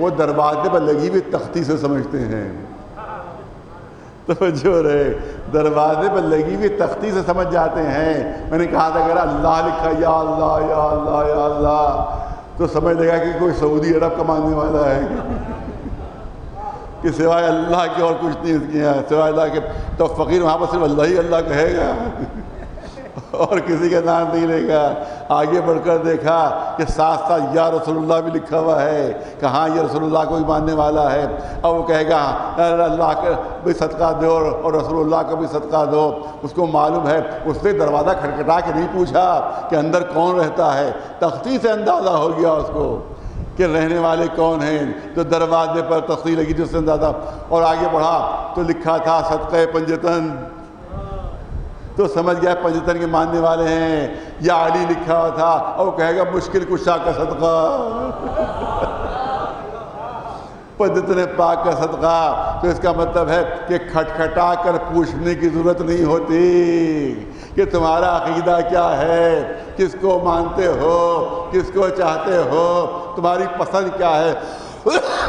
وہ دروازے پر لگی ہوئی تختی سے سمجھتے ہیں۔ توجہ رہے، دروازے پر لگی ہوئی تختی سے سمجھ جاتے ہیں۔ میں نے کہا تھا اگر اللہ لکھا یا اللہ یا اللہ یا اللہ تو سمجھ لے گا کہ کوئی سعودی عرب کا ماننے والا ہے کہ سوائے اللہ کے اور کچھ نہیں اس کے یہاں، سوائے اللہ کے۔ تو فقیر وہاں پر صرف اللہ ہی اللہ کہے گا، اور کسی کا نام نہیں لے گا. آگے بڑھ کر دیکھا کہ ساتھ ساتھ یا رسول اللہ بھی لکھا ہوا ہے کہ ہاں یہ رسول اللہ کو بھی ماننے والا ہے. اب وہ کہے گا اللہ کا بھی صدقہ دو اور رسول اللہ کا بھی صدقہ دو. اس کو معلوم ہے, اس نے دروازہ کھٹکھٹا کے نہیں پوچھا کہ اندر کون رہتا ہے, تختی سے اندازہ ہو گیا اس کو کہ رہنے والے کون ہیں. جو دروازے پر تختی لگی تھی اس سے اندازہ. اور آگے بڑھا تو لکھا تھا صدقہ پنجتن, تو سمجھ گیا پنجتن کے ماننے والے ہیں. یا علی لکھا ہوا تھا اور وہ کہے گا مشکل کشا کا صدقہ, پنجتن پاک کا صدقہ. تو اس کا مطلب ہے کہ کھٹکھٹا کر پوچھنے کی ضرورت نہیں ہوتی کہ تمہارا عقیدہ کیا ہے, کس کو مانتے ہو, کس کو چاہتے ہو, تمہاری پسند کیا ہے,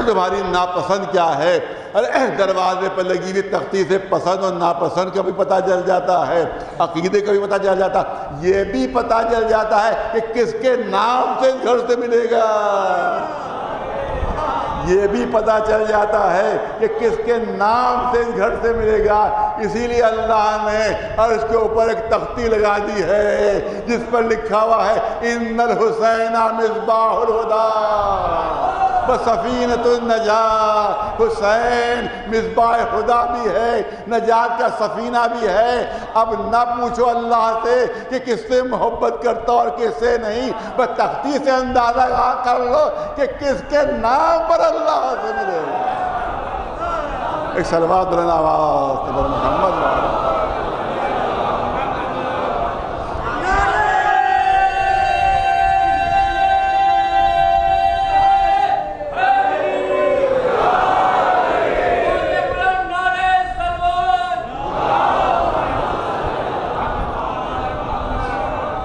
تمہاری ناپسند کیا ہے. ارے دروازے پر لگی ہوئی تختی سے پسند اور ناپسند کا بھی پتہ چل جاتا ہے, عقیدے کا بھی پتہ چل جاتا, یہ بھی پتہ چل جاتا ہے کہ کس کے نام سے گھر سے ملے گا. یہ بھی پتہ چل جاتا ہے کہ کس کے نام سے گھر سے ملے گا. اسی لیے اللہ نے عرش کے اوپر ایک تختی لگا دی ہے جس پر لکھا ہوا ہے ان الحسین مصباح الہدی سفینۃ النجاۃ. حسین مصباح خدا بھی ہے, نجات کا سفینہ بھی ہے. اب نہ پوچھو اللہ سے کہ کس سے محبت کرتا اور کس سے نہیں, بس تختی سے اندازہ کر لو کہ کس کے نام پر اللہ سے ملے. ایک صلوات بلند آواز سے محمد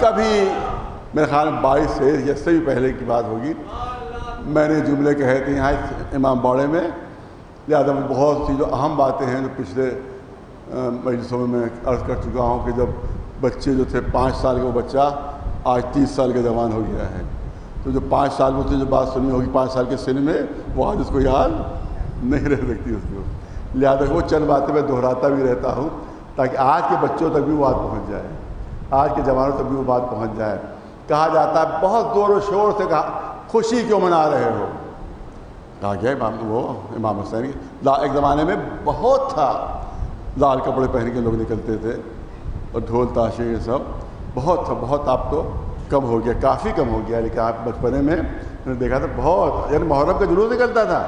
کبھی میرے خیال میں 22 سے یا اس سے بھی پہلے کی بات ہوگی, میں نے جملے کہے تھے یہاں امام باڑے میں. لہٰذا بہت سی جو اہم باتیں ہیں جو پچھلے مجلسوں میں عرض کر چکا ہوں کہ جب بچے جو تھے 5 سال کا وہ بچہ آج 30 سال کا جوان ہو گیا ہے, تو جو 5 سال میں سے جو بات سنی ہوگی 5 سال کے سن میں, وہ آج اس کو یاد نہیں رہ سکتی اس کو. لہٰذا وہ چند باتیں میں دہراتا بھی رہتا ہوں تاکہ آج کے بچوں تک بھی وہ بات پہنچ جائے, آج کے جوانوں تک بھی وہ بات پہنچ جائے. کہا جاتا ہے بہت زور و شور سے کہا خوشی کیوں منا رہے ہو. کہا گیا امام حسین ایک زمانے میں بہت تھا, لال کپڑے پہن کے لوگ نکلتے تھے اور ڈھول تاشے یہ سب بہت تھا. بہت اب تو کم ہو گیا, کافی کم ہو گیا, لیکن آپ بچپنے میں نے دیکھا تھا بہت, یعنی محرم کا جلوس نکلتا تھا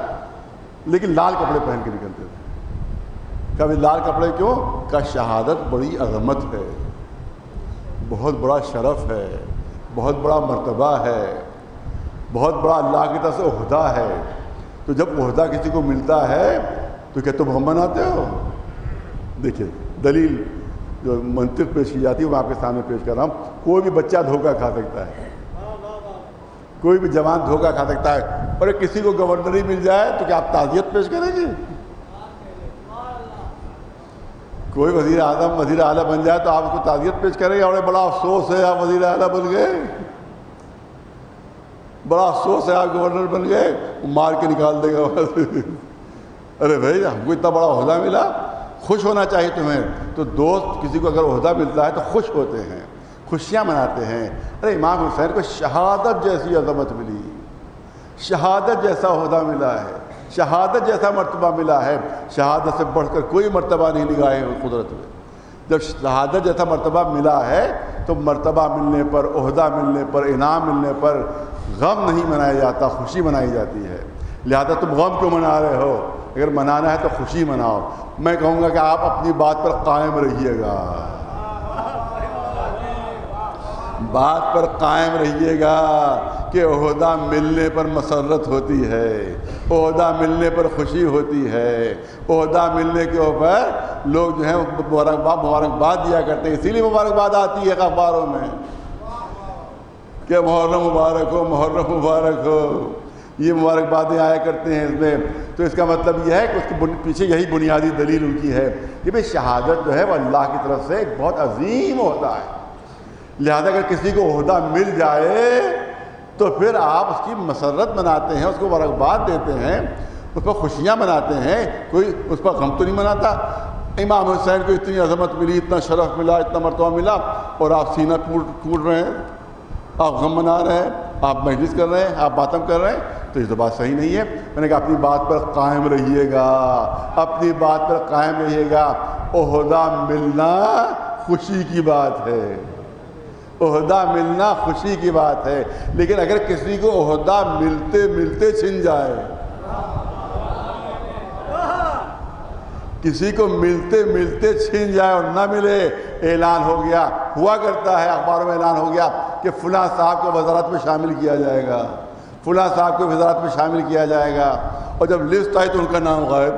لیکن لال کپڑے پہن کے نکلتے تھے. کبھی لال کپڑے کیوں؟ کہ شہادت بڑی عظمت ہے, بہت بڑا شرف ہے, بہت بڑا مرتبہ ہے, بہت بڑا اللہ کی طرف سے عہدہ ہے. تو جب عہدہ کسی کو ملتا ہے تو کیا تم ہم مناتے ہو؟ دیکھیے دلیل جو منطق پیش کی جاتی ہے وہ آپ کے سامنے پیش کر رہا ہوں. کوئی بھی بچہ دھوکہ کھا سکتا ہے, کوئی بھی جوان دھوکہ کھا سکتا ہے, اور کسی کو گورنری مل جائے تو کیا آپ تعزیت پیش کریں گے؟ کوئی وزیر اعظم وزیر اعلیٰ بن جائے تو آپ اس کو تعزیت پیش کریں گے؟ اور بڑا افسوس ہے آپ وزیر اعلیٰ بن گئے, بڑا افسوس ہے آپ گورنر بن گئے, مار کے نکال دے گا. ارے بھائی ہم کو اتنا بڑا عہدہ ملا, خوش ہونا چاہیے تمہیں. تو دوست کسی کو اگر عہدہ ملتا ہے تو خوش ہوتے ہیں, خوشیاں مناتے ہیں. ارے امام حسین کو شہادت جیسی عظمت ملی, شہادت جیسا عہدہ ملا ہے, شہادت جیسا مرتبہ ملا ہے. شہادت سے بڑھ کر کوئی مرتبہ نہیں لگائے قدرت میں. جب شہادت جیسا مرتبہ ملا ہے تو مرتبہ ملنے پر, عہدہ ملنے پر, انعام ملنے پر غم نہیں منایا جاتا, خوشی منائی جاتی ہے. لہذا تم غم کیوں منا رہے ہو؟ اگر منانا ہے تو خوشی مناؤ. میں کہوں گا کہ آپ اپنی بات پر قائم رہیے گا, بات پر قائم رہیے گا کہ عہدہ ملنے پر مسرت ہوتی ہے, عہدہ ملنے پر خوشی ہوتی ہے, عہدہ ملنے کے اوپر لوگ جو ہیں مبارکباد دیا کرتے ہیں. اسی لیے مبارکباد آتی ہے اخباروں میں کہ محرم مبارک ہو, محرم مبارک ہو, یہ مبارکبادیں آیا کرتے ہیں اس میں. تو اس کا مطلب یہ ہے کہ اس کے پیچھے یہی بنیادی دلیل ان کی ہے کہ بھئی شہادت جو ہے وہ اللہ کی طرف سے ایک بہت عظیم عہدہ ہے. لہذا اگر کسی کو عہدہ مل جائے تو پھر آپ اس کی مسرت مناتے ہیں, اس کو مبارکباد دیتے ہیں, اس پر خوشیاں مناتے ہیں. کوئی اس پر غم تو نہیں مناتا. امام حسین کو اتنی عظمت ملی، اتنا شرف ملا، اتنا مرتبہ ملا، اور آپ سینہ کوٹ رہے ہیں، آپ غم منا رہے ہیں، آپ مجلس کر رہے ہیں، آپ ماتم کر رہے ہیں، تو یہ تو بات صحیح نہیں ہے۔ میں نے کہا اپنی بات پر قائم رہیے گا، اپنی بات پر قائم رہیے گا۔ عہدہ ملنا خوشی کی بات ہے، عہدہ ملنا خوشی کی بات ہے، لیکن اگر کسی کو عہدہ ملتے ملتے چھن جائے، کسی کو ملتے ملتے چھین جائے اور نہ ملے، اعلان ہو گیا، ہوا کرتا ہے اخباروں میں اعلان ہو گیا کہ فلاں صاحب کو وزارت میں شامل کیا جائے گا، فلاں صاحب کو وزارت میں شامل کیا جائے گا، اور جب لسٹ آئی تو ان کا نام غائب،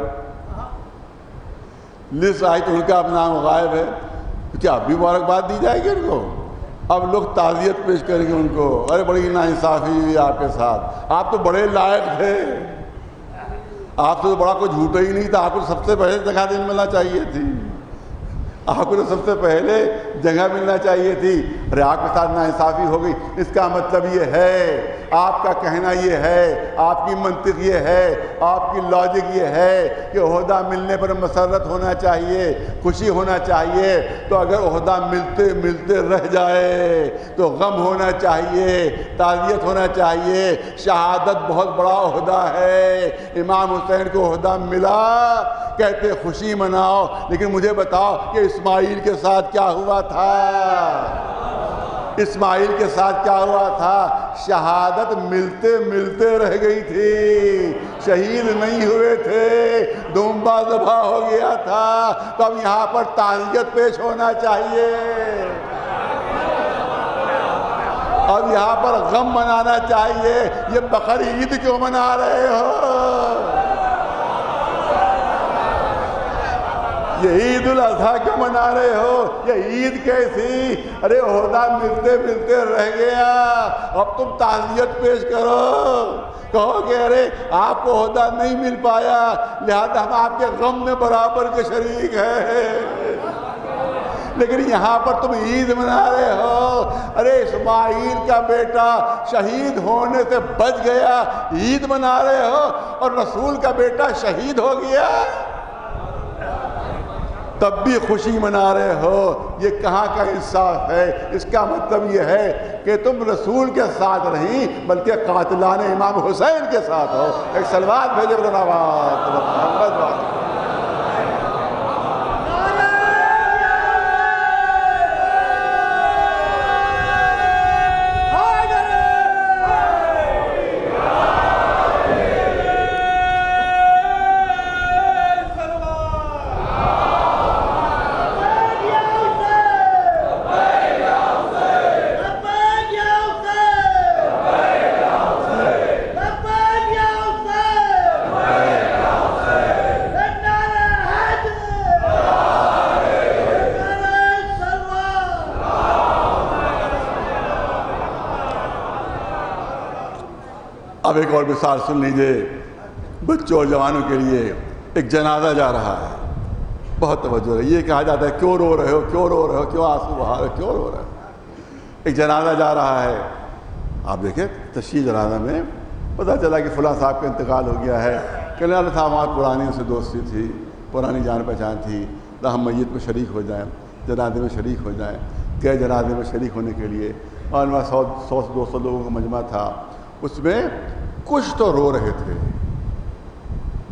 لسٹ آئی تو ان کا نام غائب ہے، کیا اب بھی مبارکباد دی جائے گی ان کو؟ اب لوگ تعزیت پیش کریں گے ان کو، ارے بڑی ناانصافی ہوئی آپ کے ساتھ، آپ تو بڑے لائق تھے، آپ سے تو بڑا کوئی جھوٹا ہی نہیں تھا، آپ کو سب سے پہلے جگہ ملنا چاہیے تھی، آپ کو تو سب سے پہلے جگہ ملنا چاہیے تھی، ارے آپ کے ساتھ ناانصافی ہو گئی۔ اس کا مطلب یہ ہے، آپ کا کہنا یہ ہے، آپ کی منطق یہ ہے، آپ کی لاجک یہ ہے کہ عہدہ ملنے پر مسرت ہونا چاہیے، خوشی ہونا چاہیے، تو اگر عہدہ ملتے ملتے رہ جائے تو غم ہونا چاہیے، تعزیت ہونا چاہیے۔ شہادت بہت بڑا عہدہ ہے، امام حسین کو عہدہ ملا، کہتے خوشی مناؤ، لیکن مجھے بتاؤ کہ اسماعیل کے ساتھ کیا ہوا تھا؟ اسماعیل کے ساتھ کیا ہوا تھا؟ شہادت ملتے ملتے رہ گئی تھی، شہید نہیں ہوئے تھے، دمبا ذبح ہو گیا تھا، تو اب یہاں پر تعزیت پیش ہونا چاہیے، اب یہاں پر غم منانا چاہیے۔ یہ بقر عید کیوں منا رہے ہو؟ یہ عید الاضحیٰ کیوں منا رہے ہو؟ یہ عید کیسی؟ ارے عہدہ ملتے ملتے رہ گیا، اب تم تعزیت پیش کرو، کہو کہ ارے آپ کو عہدہ نہیں مل پایا، لہذا ہم آپ کے غم میں برابر کے شریک ہیں، لیکن یہاں پر تم عید منا رہے ہو۔ ارے اسماعیل کا بیٹا شہید ہونے سے بچ گیا، عید منا رہے ہو، اور رسول کا بیٹا شہید ہو گیا، تب بھی خوشی منا رہے ہو۔ یہ کہاں کا انصاف ہے؟ اس کا مطلب یہ ہے کہ تم رسول کے ساتھ نہیں بلکہ قاتلان امام حسین کے ساتھ ہو۔ ایک صلوات بھیجے محمد وعلیہ۔ اب ایک اور مثال سن لیجئے بچوں اور جوانوں کے لیے۔ ایک جنازہ جا رہا ہے، بہت توجہ ہے، یہ کہا جاتا ہے کیوں رو رہے ہو، کیوں رو رہے ہو، کیوں آنسو بہا رہے ہو، کیوں رو رہے ہو؟ ایک جنازہ جا رہا ہے، آپ دیکھیں تشییع جنازہ میں پتہ چلا کہ فلاں صاحب کا انتقال ہو گیا ہے، کہنے والے صاحب وہاں پرانی ان سے دوستی تھی، پرانی جان پہچان تھی، ہم میت میں شریک ہو جائیں، جنازے میں شریک ہو جائیں۔ کہ جنازے میں شریک ہونے کے لیے اور وہاں 100-200 لوگوں کا مجمع تھا، اس میں کچھ تو رو رہے تھے،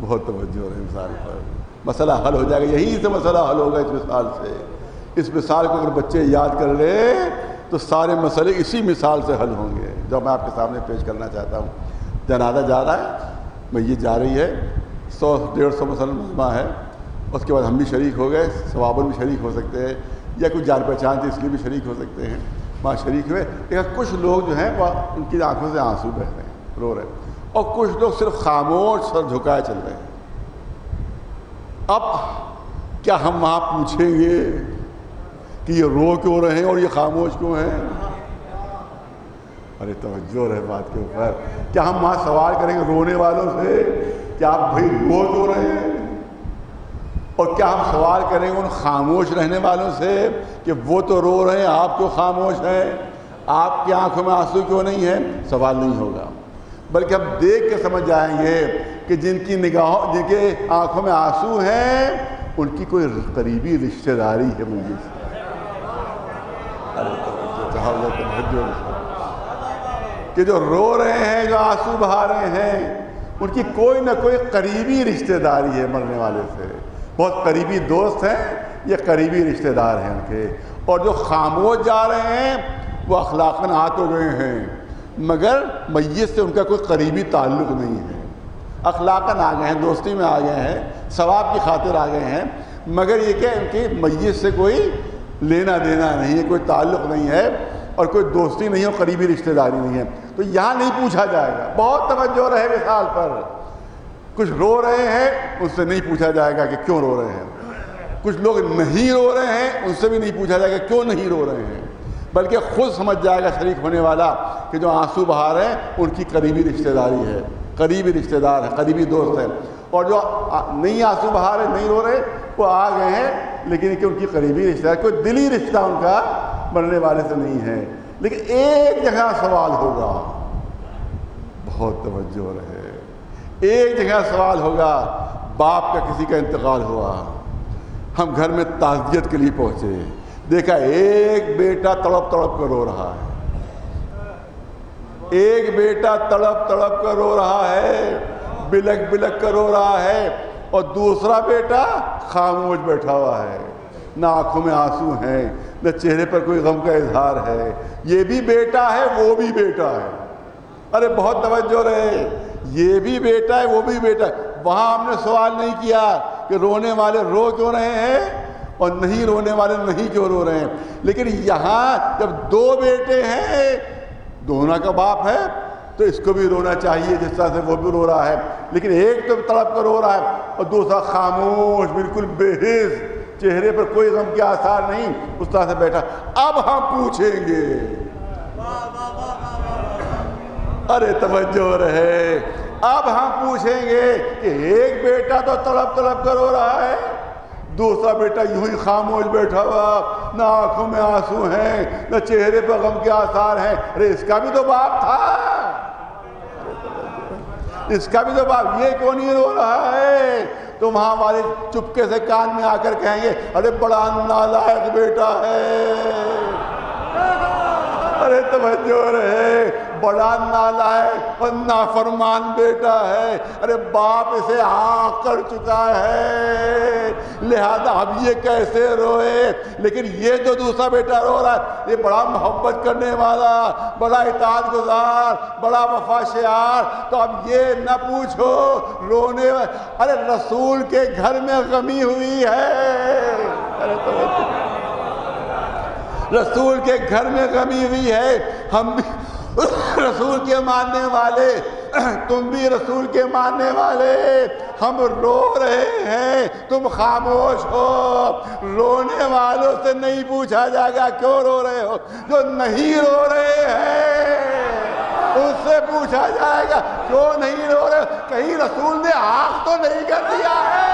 بہت توجہ ہے مثال پر، مسئلہ حل ہو جائے گا، یہی سے مسئلہ حل ہوگا اس مثال سے۔ اس مثال کو اگر بچے یاد کر لے تو سارے مسئلے اسی مثال سے حل ہوں گے جو میں آپ کے سامنے پیش کرنا چاہتا ہوں۔ جنازہ جا رہا ہے، میت جا رہی ہے، 100-150 مثلاً مجمع ہے، اس کے بعد ہم بھی شریک ہو گئے، ثوابن بھی شریک ہو سکتے ہیں، یا کچھ جان پہچان تھی اس لیے بھی شریک ہو سکتے ہیں، وہاں شریک ہوئے، لیکن کچھ لوگ جو ہیں وہ ان کی آنکھوں سے آنسو بہہ رہے ہیں، رو رہے ہیں، اور کچھ لوگ صرف خاموش سر جھکائے چل رہے ہیں۔ اب کیا ہم وہاں پوچھیں گے کہ یہ رو کیوں رہے ہیں اور یہ خاموش کیوں ہیں؟ ارے توجہ رہے بات کے اوپر، کیا ہم وہاں سوال کریں گے رونے والوں سے کہ آپ بھائی رو کیوں رہے ہیں؟ اور کیا ہم سوال کریں گے ان خاموش رہنے والوں سے کہ وہ تو رو رہے ہیں، آپ کیوں خاموش ہیں، آپ کی آنکھوں میں آنسو کیوں نہیں ہیں؟ سوال نہیں ہوگا، بلکہ ہم دیکھ کے سمجھ جائیں گے کہ جن کی نگاہوں، جن کے آنکھوں میں آنسو ہیں، ان کی کوئی قریبی رشتہ داری ہے میت سے. کہ جو رو رہے ہیں، جو آنسو بہا رہے ہیں، ان کی کوئی نہ کوئی قریبی رشتہ داری ہے مرنے والے سے. بہت قریبی دوست ہیں، یہ قریبی رشتہ دار ہیں ان کے. اور جو خاموش جا رہے ہیں وہ اخلاقاً آ تو گئے ہیں مگر میت سے ان کا کوئی قریبی تعلق نہیں ہے. اخلاقاً آ گئے ہیں، دوستی میں آ گئے ہیں، ثواب کی خاطر آ گئے ہیں، مگر یہ کہ ان کی میت سے کوئی لینا دینا نہیں ہے، کوئی تعلق نہیں ہے اور کوئی دوستی نہیں ہے اور قریبی رشتہ داری نہیں ہے. تو یہاں نہیں پوچھا جائے گا. بہت توجہ رہے مثال پر. کچھ رو رہے ہیں، ان سے نہیں پوچھا جائے گا کہ کیوں رو رہے ہیں. کچھ لوگ نہیں رو رہے ہیں، ان سے بھی نہیں پوچھا جائے گا کیوں نہیں رو رہے ہیں، بلکہ خود سمجھ جائے گا شریک ہونے والا کہ جو آنسو بہا رہے ہیں ان کی قریبی رشتہ داری ہے، قریبی رشتہ دار ہے، قریبی دوست ہے. اور جو نہیں آنسو بہا رہے، نہیں رو رہے، وہ آ گئے ہیں لیکن کہ ان کی قریبی رشتہ دار، کوئی دلی رشتہ ان کا مرنے والے سے نہیں ہے. لیکن ایک جگہ سوال ہوگا، بہت توجہ رہے، ایک جگہ سوال ہوگا. باپ کا کسی کا انتقال ہوا، ہم گھر میں تعزیت کے لیے پہنچے، دیکھا ایک بیٹا تڑپ تڑپ کر رو رہا ہے، ایک بیٹا تڑپ تڑپ کر رو رہا ہے، بلک بلک کر رو رہا ہے، اور دوسرا بیٹا خاموش بیٹھا ہوا ہے، نہ آنکھوں میں آنسو ہیں، نہ چہرے پر کوئی غم کا اظہار ہے. یہ بھی بیٹا ہے، وہ بھی بیٹا ہے. ارے بہت توجہ رہے، یہ بھی بیٹا ہے، وہ بھی بیٹا ہے. وہاں ہم نے سوال نہیں کیا کہ رونے والے رو کیوں رہے ہیں اور نہیں رونے والے نہیں کیوں رو رہے ہیں. لیکن یہاں جب دو بیٹے ہیں، دونوں کا باپ ہے، تو اس کو بھی رونا چاہیے جس طرح سے وہ بھی رو رہا ہے. لیکن ایک تو تڑپ کر رو رہا ہے اور دوسرا خاموش، بالکل بے حس، چہرے پر کوئی غم کے آثار نہیں، اس طرح سے بیٹھا. اب ہم پوچھیں گے، ارے توجہ رہے، اب ہم پوچھیں گے کہ ایک بیٹا تو تڑپ تڑپ کر رو رہا ہے، دوسرا بیٹا یوں ہی خاموش بیٹھا ہوا، نہ آنکھوں میں آنسو ہیں، نہ چہرے پر غم کے آثار ہیں. ارے اس کا بھی تو باپ تھا، اس کا بھی تو باپ، یہ کیوں نہیں رو رہا ہے؟ تو وہاں والے چپکے سے کان میں آ کر کہیں گے ارے بڑا نالائق بیٹا ہے. ارے توجہ رہے، بڑا نالائق اور نافرمان بیٹا ہے. ارے باپ اسے آنکھ کر چکا ہے، لہذا اب یہ کیسے روئے. لیکن یہ جو دوسرا بیٹا رو رہا ہے، یہ بڑا محبت کرنے والا، بڑا اطاعت گزار، بڑا وفا شعار. تو اب یہ نہ پوچھو رونے، ارے رسول کے گھر میں غمی ہوئی ہے. ارے توجہ، رسول کے گھر میں غمی ہوئی ہے. ہم بھی رسول کے ماننے والے، تم بھی رسول کے ماننے والے، ہم رو رہے ہیں، تم خاموش ہو. رونے والوں سے نہیں پوچھا جائے گا کیوں رو رہے ہو، جو نہیں رو رہے ہیں ان سے پوچھا جائے گا کیوں نہیں رو رہے ہو. کہیں رسول نے آنکھ تو نہیں کر دیا ہے؟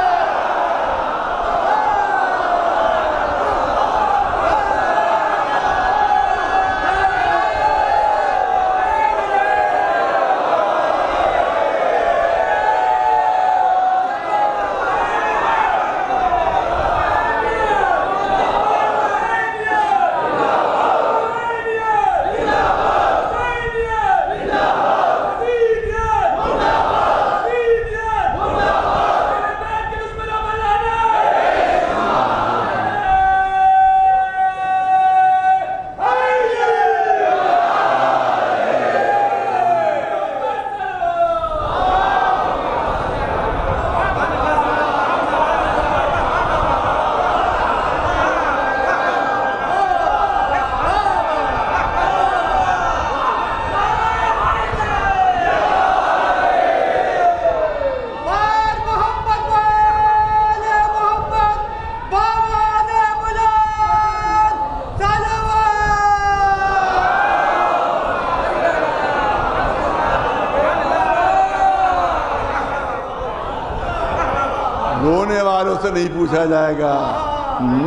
رونے والوں سے نہیں پوچھا جائے گا،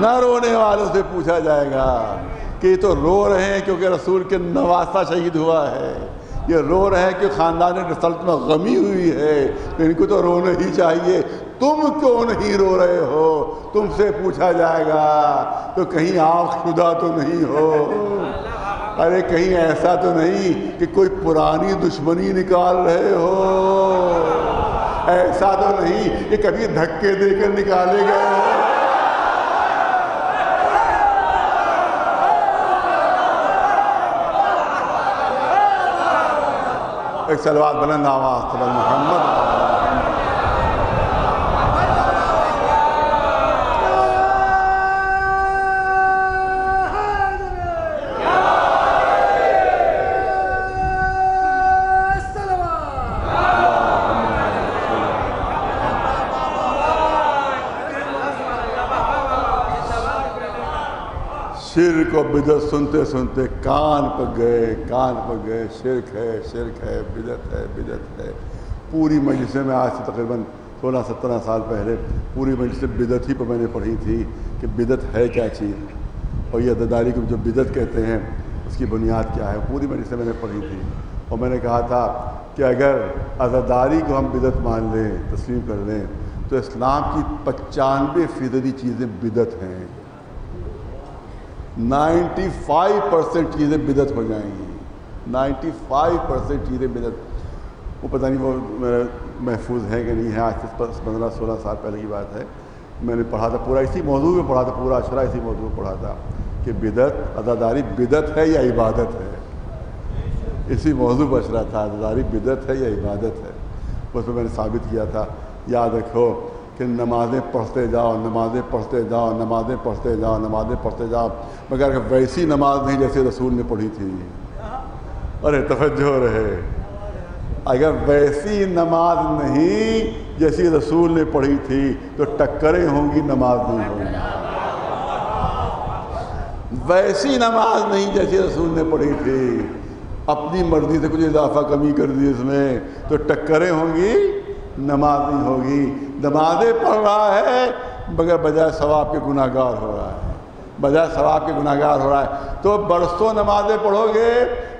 نہ رونے والوں سے پوچھا جائے گا کہ یہ تو رو رہے ہیں کیونکہ رسول کے نواسہ شہید ہوا ہے، یہ رو رہے ہیں کہ خاندان رسالت میں غمی ہوئی ہے، تو ان کو تو رونا ہی چاہیے. تم کیوں نہیں رو رہے ہو؟ تم سے پوچھا جائے گا تو کہیں آپ خدا تو نہیں ہو؟ ارے کہیں ایسا تو نہیں کہ کوئی پرانی دشمنی نکال رہے ہو؟ ایسا تو نہیں کہ کبھی دھکے دے کر نکالے گئے؟ ایک صلوات بلند آواز قبل محمد. شرک و بدعت سنتے سنتے کان پک گئے. شرک ہے بدعت ہے. پوری مجلس میں آج سے تقریباً 16-17 سال پہلے پوری مجلس بدعت ہی پر میں نے پڑھی تھی کہ بدعت ہے کیا چیز، اور یہ عزاداری کو جو بدعت کہتے ہیں اس کی بنیاد کیا ہے. پوری مجلس میں نے پڑھی تھی اور میں نے کہا تھا کہ اگر عزاداری کو ہم بدعت مان لیں، تسلیم کر لیں، تو اسلام کی 95% چیزیں بدعت ہیں. 95% چیزیں بدعت ہو جائیں گی. 95% چیزیں بدعت. وہ پتہ نہیں وہ میرا محفوظ ہے کہ نہیں ہے، آج سے 15-16 سال پہلے کی بات ہے. میں نے پڑھا تھا پورا اسی موضوع میں پڑھا تھا، پورا اشرا اسی موضوع میں پڑھا تھا کہ بدعت عزاداری بدعت ہے یا عبادت ہے. اسی موضوع پر اشرا تھا، عزاداری بدعت ہے یا عبادت ہے. اس میں نے ثابت کیا تھا، یاد رکھو کہ نمازیں پڑھتے جاؤ، مگر ویسی نماز نہیں جیسے رسول نے پڑھی تھی. ارے توجہ رہے، اگر ویسی نماز نہیں جیسی رسول نے پڑھی تھی تو ٹکریں ہوں گی، نماز نہیں ہوگی. ویسی نماز نہیں جیسی رسول نے پڑھی تھی، اپنی مرضی سے کچھ اضافہ کمی کر دی اس میں تو ٹکریں ہوں گی، نماز نہیں ہوگی. نمازیں پڑھ رہا ہے مگر بجائے ثواب کے گناہ گار ہو رہا ہے. تو برسوں نمازیں پڑھو گے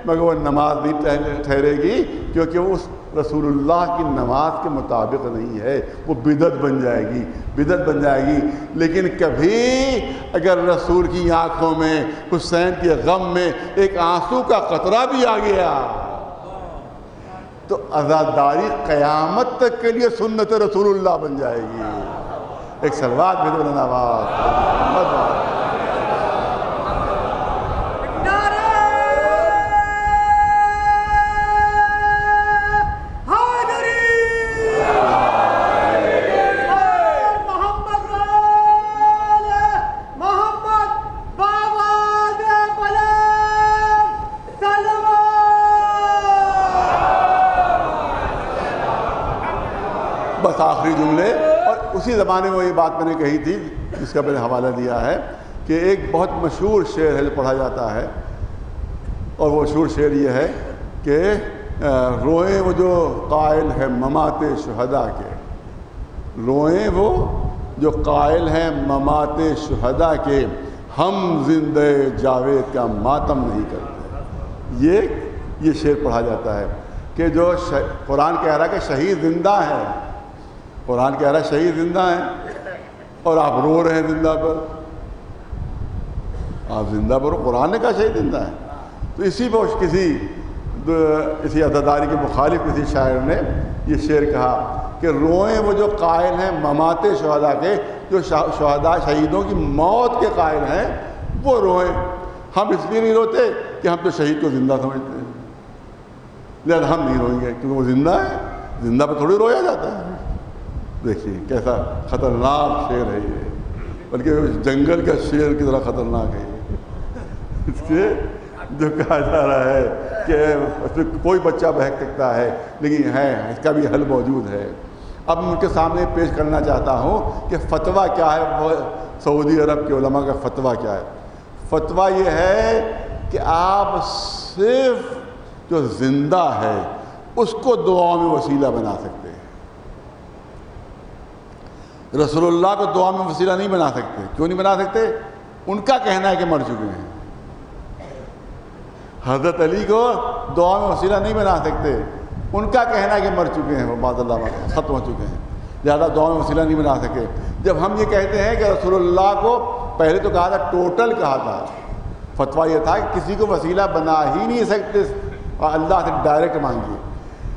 مگر وہ نماز نہیں ٹھہرے گی، کیونکہ اس رسول اللہ کی نماز کے مطابق نہیں ہے، وہ بدعت بن جائے گی. لیکن کبھی اگر رسول کی آنکھوں میں حسین کے غم میں ایک آنسو کا قطرہ بھی آ گیا تو عزاداری قیامت تک کے لیے سنت رسول اللہ بن جائے گی. ایک صلوات بھی بلند آواز. بس آخری جملے. اور اسی زمانے میں یہ بات میں نے کہی تھی جس کا میں نے حوالہ دیا ہے کہ ایک بہت مشہور شعر ہے جو پڑھا جاتا ہے، اور وہ مشہور شعر یہ ہے کہ روئیں وہ جو قائل ہے ممات شہداء کے، روئیں وہ جو قائل ہیں ممات شہداء کے، ہم زندہ جاوید کا ماتم نہیں کرتے. یہ شعر پڑھا جاتا ہے کہ جو قرآن کہہ رہا ہے کہ شہید زندہ ہے، قرآن کہہ رہا ہے شہید زندہ ہیں اور آپ رو رہے ہیں زندہ پر. آپ زندہ پر قرآن نے کہا شہید زندہ ہے. تو اسی پر اسی عزاداری کے مخالف کسی شاعر نے یہ شعر کہا کہ روئیں وہ جو قائل ہیں ممات شہداء کے، جو شہداء شہیدوں کی موت کے قائل ہیں وہ روئیں. ہم اس لیے نہیں روتے کہ ہم تو شہید کو زندہ سمجھتے ہیں، لہذا ہم نہیں روئیں گے کیونکہ وہ زندہ ہے. زندہ پر تھوڑی رویا جاتا ہے. دیکھیے کیسا خطرناک شعر ہے یہ، بلکہ جنگل کا شعر کی طرح خطرناک ہے یہ. اس کے جو کہا جا رہا ہے کہ اس میں کوئی بچہ بہک سکتا ہے لیکن ہے، اس کا بھی حل موجود ہے. اب میں ان کے سامنے پیش کرنا چاہتا ہوں کہ فتویٰ کیا ہے، وہ سعودی عرب کے علماء کا فتویٰ کیا ہے. فتویٰ یہ ہے کہ آپ صرف جو زندہ ہے اس کو دعا میں وسیلہ بنا سکتے ہیں، رسول اللہ کو دعا میں وسیلہ نہیں بنا سکتے. کیوں نہیں بنا سکتے؟ ان کا کہنا ہے کہ مر چکے ہیں. حضرت علی کو دعا میں وسیلہ نہیں بنا سکتے، ان کا کہنا ہے کہ مر چکے ہیں، وہ معاذ اللہ ختم ہو چکے ہیں. لہذا دعا میں وسیلہ نہیں بنا سکے۔ جب ہم یہ کہتے ہیں کہ رسول اللہ کو پہلے تو کہا تھا ٹوٹل کہا تھا، فتویٰ یہ تھا کہ کسی کو وسیلہ بنا ہی نہیں سکتے، اللہ سے ڈائریکٹ مانگیے۔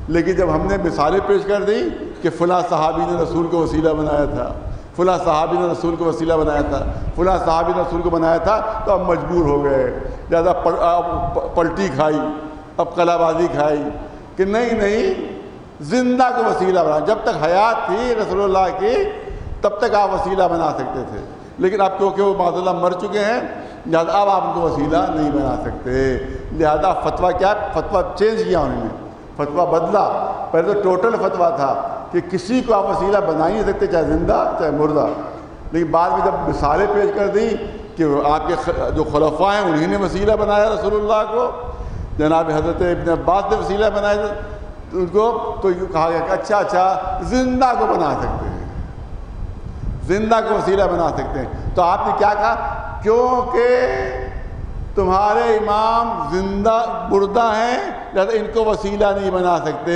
لیکن جب ہم نے مثالیں پیش کر دی کہ فلاں صحابی نے رسول کو وسیلہ بنایا تھا، فلاں صحابی نے رسول کو وسیلہ بنایا تھا، فلاں صحابی نے رسول کو بنایا تھا، تو اب مجبور ہو گئے، لہٰذا پلٹی کھائی، اب قلع بازی کھائی کہ نہیں زندہ کو وسیلہ بنا۔ جب تک حیات تھی رسول اللہ کی تب تک آپ وسیلہ بنا سکتے تھے، لیکن اب کیونکہ وہ معاذ اللہ مر چکے ہیں لہٰذا اب آپ ان کو وسیلہ نہیں بنا سکتے۔ لہذا فتویٰ کیا، فتویٰ چینج کیا انہوں نے، فتویٰ بدلا۔ پہلے تو ٹوٹل فتویٰ تھا کہ کسی کو آپ وسیلہ بنا ہی نہیں سکتے، چاہے زندہ چاہے مردہ، لیکن بعد میں جب مثالیں پیش کر دی کہ آپ کے جو خلفاء ہیں انہی نے وسیلہ بنایا رسول اللہ کو، جناب حضرت ابن عباس نے وسیلہ بنایا ان کو، تو یوں کہا گیا کہ اچھا زندہ کو بنا سکتے ہیں، زندہ کو وسیلہ بنا سکتے ہیں۔ تو آپ نے کیا کہا، کیونکہ تمہارے امام زندہ مردہ ہیں لہذا ان کو وسیلہ نہیں بنا سکتے۔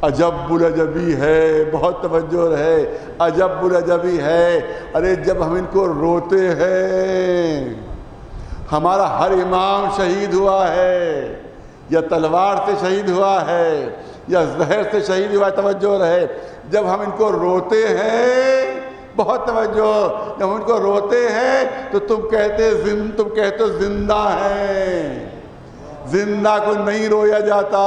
عجب العجبی ہے، بہت توجہ ہے، عجب العجبی ہے۔ ارے جب ہم ان کو روتے ہیں، ہمارا ہر امام شہید ہوا ہے، یا تلوار سے شہید ہوا ہے یا زہر سے شہید ہوا ہے، توجہ رہے، جب ہم ان کو روتے ہیں، بہت توجہ، جب ان کو روتے ہیں تو تم کہتے ہو زندہ ہیں، زندہ کو نہیں رویا جاتا،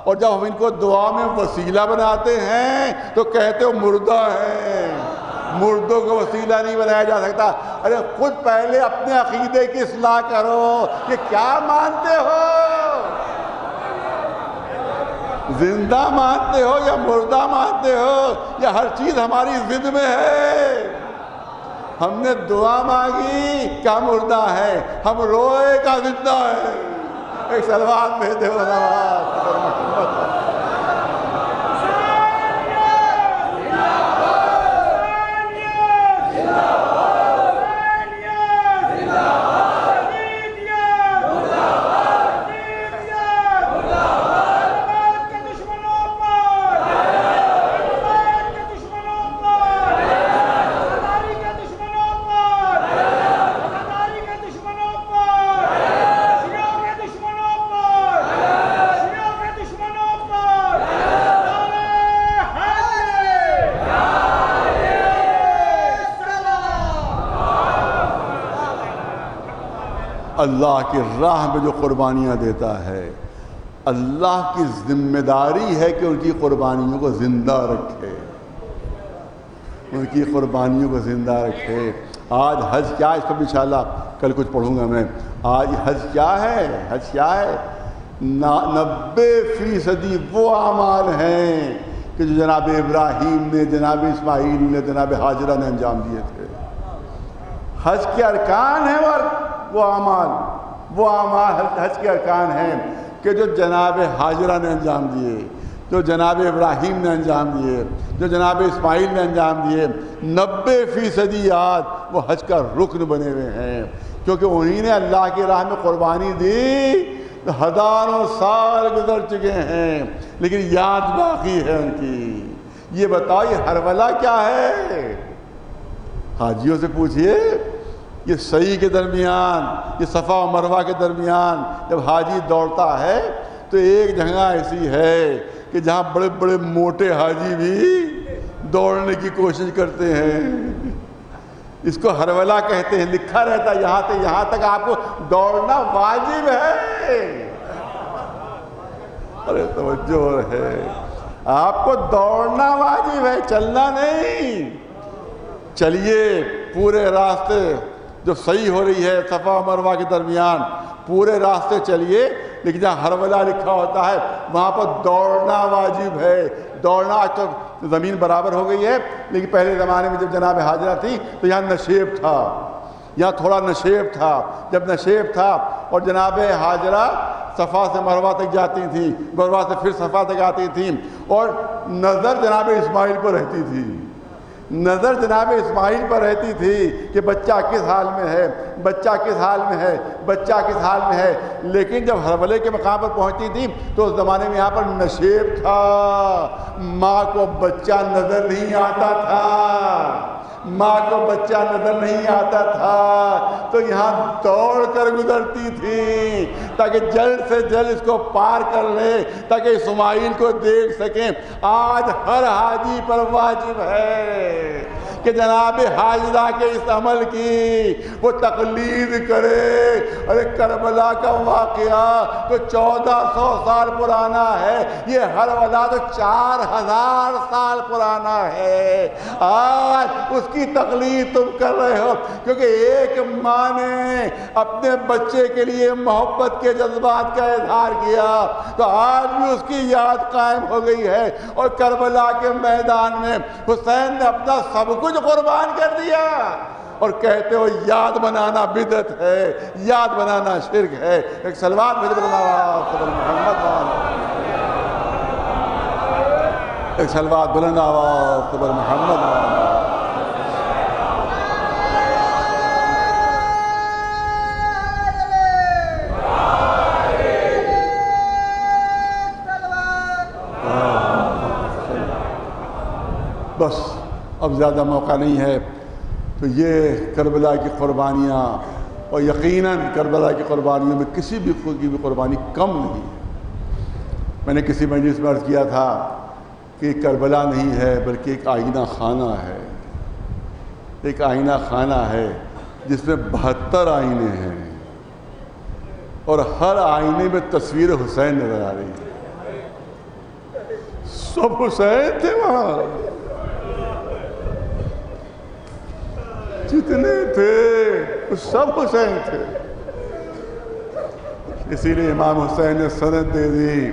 اور جب ہم ان کو دعا میں وسیلہ بناتے ہیں تو کہتے ہو مردہ ہیں، مردوں کو وسیلہ نہیں بنایا جا سکتا۔ ارے خود پہلے اپنے عقیدے کی اصلاح کرو کہ کیا مانتے ہو، زندہ مانتے ہو یا مردہ مانتے ہو، یا ہر چیز ہماری ضد میں ہے۔ ہم نے دعا مانگی کیا مردہ ہے، ہم روئے کا زندہ ہے۔ ایک سلوات میں دے اللہ کی راہ میں جو قربانیاں دیتا ہے، اللہ کی ذمہ داری ہے کہ ان کی قربانیوں کو زندہ رکھے، ان کی قربانیوں کو زندہ رکھے۔ آج حج کیا، اس کو بھی انشاءاللہ کل کچھ پڑھوں گا میں۔ آج حج کیا ہے، حج کیا ہے، 90% وہ اعمال ہیں کہ جو جناب ابراہیم نے، جناب اسماعیل نے، جناب حاجرہ نے انجام دیے تھے۔ حج کے ارکان ہیں، وہ اعمال حج کے ارکان ہیں کہ جو جناب حاجرہ نے انجام دیے، جو جناب ابراہیم نے انجام دیے، جو جناب اسماعیل نے انجام دیے، 90% آج وہ حج کا رکن بنے ہوئے ہیں، کیونکہ انہی نے اللہ کی راہ میں قربانی دی۔ ہزاروں سال گزر چکے ہیں لیکن یاد باقی ہے ان کی۔ یہ بتاؤ یہ ہرولہ کیا ہے، حاجیوں سے پوچھئے، یہ سعی کے درمیان، یہ صفا و مروہ کے درمیان جب حاجی دوڑتا ہے تو ایک جگہ ایسی ہے کہ جہاں بڑے بڑے موٹے حاجی بھی دوڑنے کی کوشش کرتے ہیں، اس کو ہرولہ کہتے ہیں، لکھا رہتا ہے یہاں تک آپ کو دوڑنا واجب ہے۔ ارے توجہ ہے، آپ کو دوڑنا واجب ہے، چلنا نہیں۔ چلیے پورے راستے جو صحیح ہو رہی ہے صفا و مروہ کے درمیان، پورے راستے چلیے، لیکن جہاں ہرولہ لکھا ہوتا ہے وہاں پر دوڑنا واجب ہے۔ دوڑنا، آج تو زمین برابر ہو گئی ہے لیکن پہلے زمانے میں جب جناب حاجرہ تھی تو یہاں نشیب تھا، یہاں تھوڑا نشیب تھا۔ جب نشیب تھا اور جناب حاجرہ صفا سے مروہ تک جاتی تھیں، مروہ سے پھر صفا تک آتی تھیں، اور نظر جناب اسماعیل پر رہتی تھی، نظر جناب اسماعیل پر رہتی تھی کہ بچہ کس حال میں ہے، بچہ کس حال میں ہے، بچہ کس حال میں ہے، لیکن جب حربلے کے مقام پر پہنچتی تھی تو اس زمانے میں یہاں پر نشیب تھا، ماں کو بچہ نظر نہیں آتا تھا، ماں کو بچہ نظر نہیں آتا تھا، تو یہاں دوڑ کر گزرتی تھی تاکہ جلد سے جلد اس کو پار کر لے، تاکہ اسماعیل کو دیکھ سکیں۔ آج ہر حاجی پر واجب ہے کہ جناب حاجرہ کے اس عمل کی وہ تقلید کرے۔ ارے کربلا کا واقعہ تو 1400 سال پرانا ہے، یہ حربلا تو 4000 سال پرانا ہے۔ آج اس کی تقلید تم کر رہے ہو کیونکہ ایک ماں نے اپنے بچے کے لیے محبت کے جذبات کا اظہار کیا، تو آج بھی اس کی یاد قائم ہو گئی ہے۔ اور کربلا کے میدان میں حسین نے اپنا سب کچھ قربان کر دیا، اور کہتے ہو یاد بنانا بدعت ہے، یاد بنانا شرک ہے۔ ایک صلوات بھیج محمد، ایک صلوات بلند آواز پر محمد۔ بس اب زیادہ موقع نہیں ہے، تو یہ کربلا کی قربانیاں، اور یقیناً کربلا کی قربانیوں میں کسی بھی کی بھی قربانی کم نہیں ہے۔ میں نے کسی مجلس میں عرض کیا تھا کہ کربلا نہیں ہے بلکہ ایک آئینہ خانہ ہے، ایک آئینہ خانہ ہے جس میں 72 آئینے ہیں، اور ہر آئینے میں تصویر حسین نظر آ رہی ہے۔ سب حسین تھے وہاں، جتنے تھے سب حسین تھے۔ اسی لیے امام حسین نے سند دے دی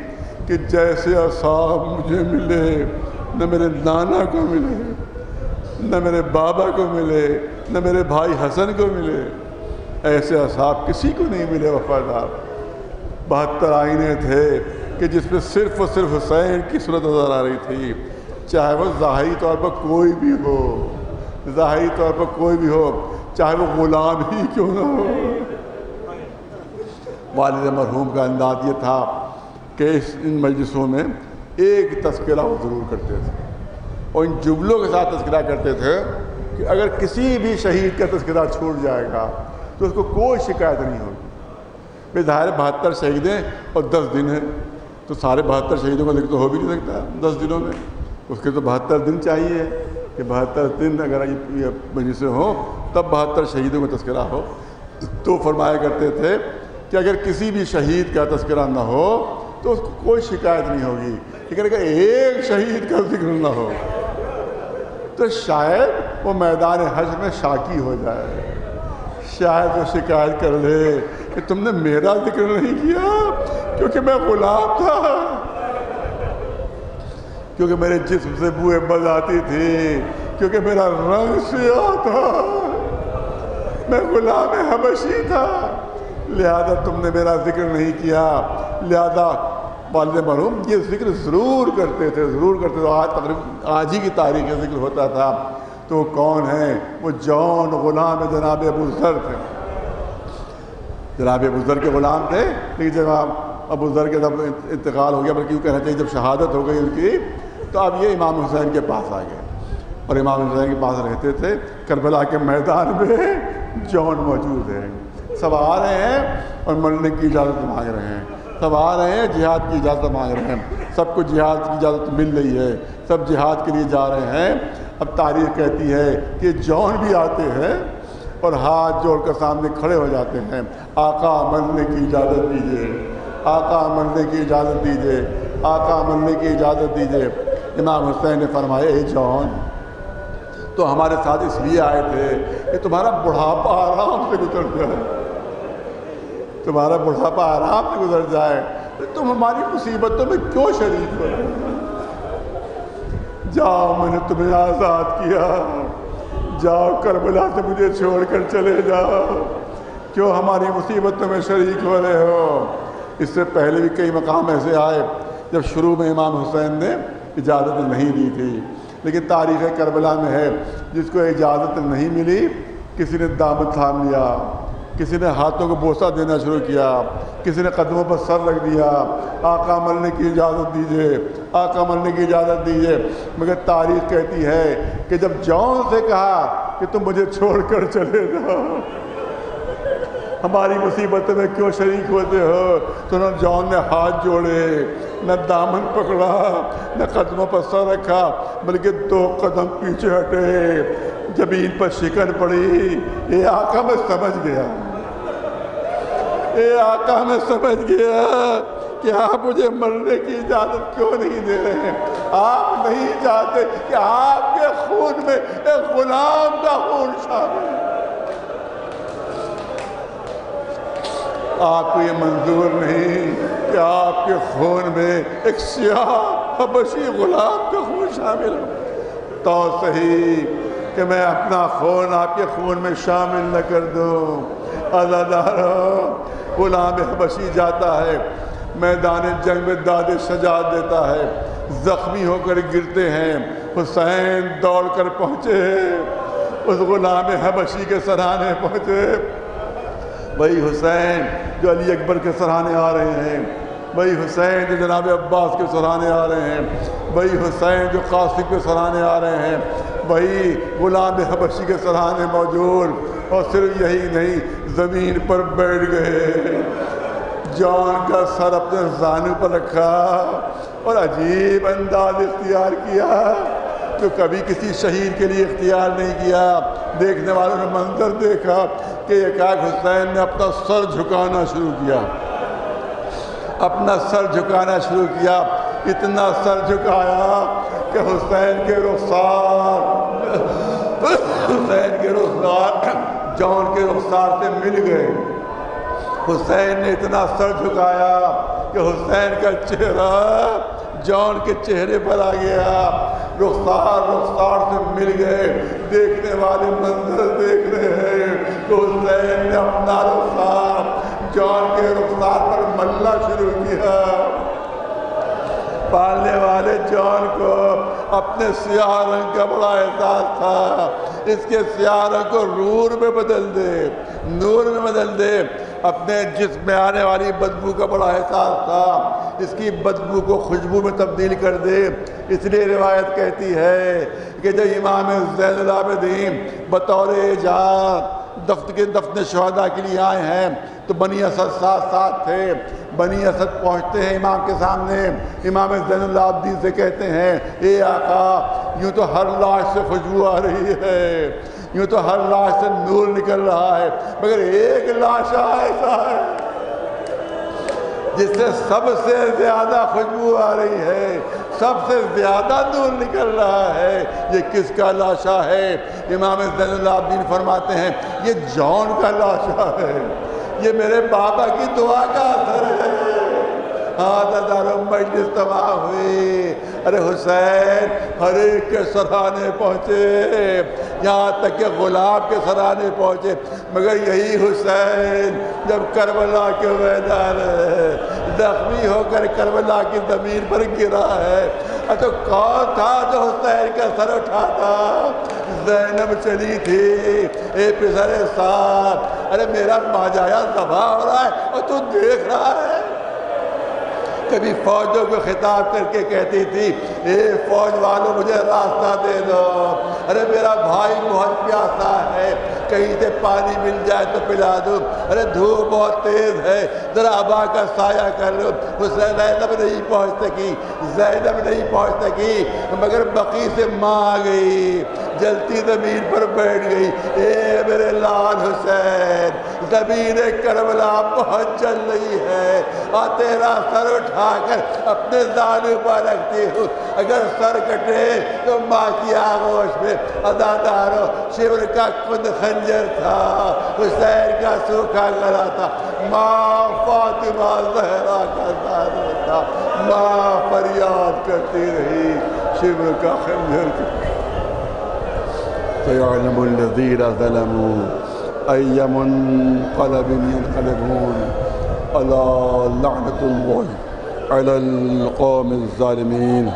کہ جیسے اصحاب مجھے ملے، نہ میرے نانا کو ملے، نہ میرے بابا کو ملے، نہ میرے بھائی حسن کو ملے، ایسے اصحاب کسی کو نہیں ملے وفادار۔ 72 آئینے تھے کہ جس میں صرف اور صرف حسین کی صورت نظر آ رہی تھی، چاہے وہ ظاہری طور پر کوئی بھی ہو، ظاہری طور پر کوئی بھی ہو، چاہے وہ غلام ہی کیوں نہ ہو۔ والد مرحوم کا انداز یہ تھا کہ ان مجلسوں میں ایک تذکرہ وہ ضرور کرتے تھے، اور ان جملوں کے ساتھ تذکرہ کرتے تھے کہ اگر کسی بھی شہید کا تذکرہ چھوٹ جائے گا تو اس کو کوئی شکایت نہیں ہوگی۔ بے ظاہر 72 شہیدیں اور 10 دن ہیں، تو سارے 72 شہیدوں کا ذکر تو ہو بھی نہیں سکتا 10 دنوں میں، اس کے تو 72 دن چاہیے کہ 72 دن اگر یہ مجلسیں ہوں تب 72 شہیدوں کا تذکرہ ہو۔ تو فرمایا کرتے تھے کہ اگر کسی بھی شہید کا تذکرہ نہ ہو تو اس کو کوئی شکایت نہیں ہوگی، لیکن اگر ایک شہید کا ذکر نہ ہو تو شاید وہ میدان حشر میں شاکی ہو جائے، شاید وہ شکایت کر لے کہ تم نے میرا ذکر نہیں کیا کیونکہ میں غلام تھا، کیونکہ میرے جسم سے بوئے بد آتی تھی، کیونکہ میرا رنگ سیاہ تھا، میں غلام حبشی تھا، لہذا تم نے میرا ذکر نہیں کیا۔ لہذا والد مرحوم یہ ذکر ضرور کرتے تھے، ضرور کرتے تھے۔ آج تقریباً آج ہی کی تاریخ ذکر ہوتا تھا، تو وہ کون ہیں؟ وہ جون غلام جناب ابو ذر تھے۔ جناب ابو ذر کے غلام تھے، لیکن جب ابو ذر کے جب انتقال ہو گیا، بلکہ یوں کہنا چاہیے جب شہادت ہو گئی ان کی، تو اب یہ امام حسین کے پاس آ گئے، اور امام حسین کے پاس رہتے تھے۔ کربلا کے میدان میں جون موجود ہے، سب آ رہے ہیں اور مرنے کی اجازت مانگ رہے ہیں، سب آ رہے ہیں جہاد کی اجازت مانگ رہے ہیں، سب کو جہاد کی اجازت مل رہی ہے، سب جہاد کے لیے جا رہے ہیں۔ اب تاریخ کہتی ہے کہ جون بھی آتے ہیں اور ہاتھ جوڑ کر سامنے کھڑے ہو جاتے ہیں، آقا مرنے کی اجازت دیجیے، آقا مرنے کی اجازت دیجیے، آقا مرنے کی اجازت دیجیے۔ امام حسین نے فرمایا اے جون، تو ہمارے ساتھ اس لیے آئے تھے کہ تمہارا بڑھاپا آرام سے گزر جائے، تمہارا بڑھاپا آرام سے گزر جائے، تم ہماری مصیبتوں میں کیوں شریک ہو؟ جاؤ، میں نے تمہیں آزاد کیا، جاؤ کربلا سے مجھے چھوڑ کر چلے جاؤ، کیوں ہماری مصیبتوں میں شریک ہو رہے ہو؟ اس سے پہلے بھی کئی مقام ایسے آئے جب شروع میں امام حسین نے اجازت نہیں دی تھی، لیکن تاریخ کربلا میں ہے جس کو اجازت نہیں ملی کسی نے دامن تھام لیا، کسی نے ہاتھوں کو بوسہ دینا شروع کیا، کسی نے قدموں پر سر رکھ دیا، آقا ملنے کی اجازت دیجیے، آقا ملنے کی اجازت دیجیے۔ مگر تاریخ کہتی ہے کہ جب جون سے کہا کہ تم مجھے چھوڑ کر چلے جاؤ، ہماری مصیبت میں کیوں شریک ہوتے ہو، تو نہ جون نے ہاتھ جوڑے، نہ دامن پکڑا، نہ قدموں پر سر رکھا، بلکہ 2 قدم پیچھے ہٹے، زمین پر شکن پڑی۔ اے آقا میں سمجھ گیا، اے آقا میں سمجھ گیا کہ آپ مجھے مرنے کی اجازت کیوں نہیں دے رہے ہیں۔ آپ نہیں چاہتے کہ آپ کے خون میں ایک غلام کا خون شامل ہے۔ آپ کو یہ منظور نہیں کہ آپ کے خون میں ایک سیاہ حبشی غلام کا خون شامل ہو، تو صحیح کہ میں اپنا خون آپ کے خون میں شامل نہ کر دوں۔ عزادارو، غلام حبشی جاتا ہے، میدان جنگ میں داد شجاعت دیتا ہے، زخمی ہو کر گرتے ہیں۔ حسین دوڑ کر پہنچے، اس غلام حبشی کے سرانے پہنچے۔ وہی حسین جو علی اکبر کے سرانے آ رہے ہیں، وہی حسین جو جناب عباس کے سرانے آ رہے ہیں، وہی حسین جو قاسم کے سرانے آ رہے ہیں، وہی غلام حبشی کے سرانے موجود۔ اور صرف یہی نہیں، زمین پر بیٹھ گئے، جان کا سر اپنے زانو پر رکھا اور عجیب انداز اختیار کیا جو کبھی کسی شہید کے لیے اختیار نہیں کیا۔ دیکھنے والوں نے منظر دیکھا کہ ایک حسین نے اپنا سر جھکانا شروع کیا، اپنا سر جھکانا شروع کیا، اتنا سر جھکایا کہ حسین کے رخسار جون کے رخسار سے مل گئے۔ حسین نے اتنا سر جھکایا کہ حسین کا چہرہ جون کے چہرے پر آ گیا، رخسار سے مل گئے۔ دیکھنے والے منظر دیکھ رہے ہیں کہ حسین نے اپنا رخسار جون کے رخسار پر ملنا شروع کیا۔ پالنے والے جون کو اپنے سیاہ رنگ کا بڑا احساس تھا، اس کے سیاہ رنگ کو نور میں بدل دے، نور میں بدل دے۔ اپنے جسم میں آنے والی بدبو کا بڑا احساس تھا، اس کی بدبو کو خوشبو میں تبدیل کر دے۔ اس لیے روایت کہتی ہے کہ جب امام زین العابدین بطور اعجاز دفن شہداء کے لیے آئے ہیں تو بنی اسد ساتھ تھے۔ بنی اسد پہنچتے ہیں امام کے سامنے، امام زین العابدین سے کہتے ہیں، اے آقا، یوں تو ہر لاش سے خوشبو آ رہی ہے، یوں تو ہر لاش سے نور نکل رہا ہے، مگر ایک لاش ایسا ہے جس سے سب سے زیادہ خوشبو آ رہی ہے، سب سے زیادہ نور نکل رہا ہے، یہ کس کا لاشا ہے؟ امام زین العابدین فرماتے ہیں یہ جون کا لاشا ہے، یہ میرے بابا کی دعا کا اثر ہے۔ مجلس تمام ہوئی، ارے حسین ہر ایک کے سرانے پہنچے، یہاں تک کہ غلام کے سرانے پہنچے، مگر یہی حسین جب کربلا کے میدان زخمی ہو کر کربلا کی زمین پر گرا ہے، تو کون تھا جو حسین کا سر اٹھاتا؟ زینب چلی تھی، اے پسر ساتھ، ارے میرا ماجایا ذبح ہو رہا ہے اور تو دیکھ رہا ہے۔ کبھی فوجوں کو خطاب کر کے کہتی تھی، اے فوج والوں مجھے راستہ دے دو، ارے میرا بھائی بہت پیاسا ہے، کہیں سے پانی مل جائے تو پلا دو، ارے دھوپ بہت تیز ہے، ذرا ابا کا سایہ کر لو۔ زینب نہیں پہنچ سکی، زینب نہیں پہنچ سکی، مگر بقی سے ماں آ گئی، جلتی زمین پر بیٹھ گئی، اے میرے لال حسین، زمین کربلا بہت جل رہی ہے اور تیرا سر اٹھا کر اپنے زانو پر رکھتی ہوں، اگر سر کٹے تو ماں کی آغوش میں۔ عزادارو، شبر کا خود خنجر تھا، حسین کا سوکھا گلا تھا، ماں فاطمہ زہرا کا زانو تھا، ماں فریاد کرتی رہی، شبر کا خنجر تھا۔ سَيَعْلَمُ الَّذِينَ ظَلَمُوا أَيَّ مُنقَلَبٍ يَنقَلِبُونَ أَلَا لَعْنَةُ اللَّهِ عَلَى الْقَوْمِ الظَّالِمِينَ۔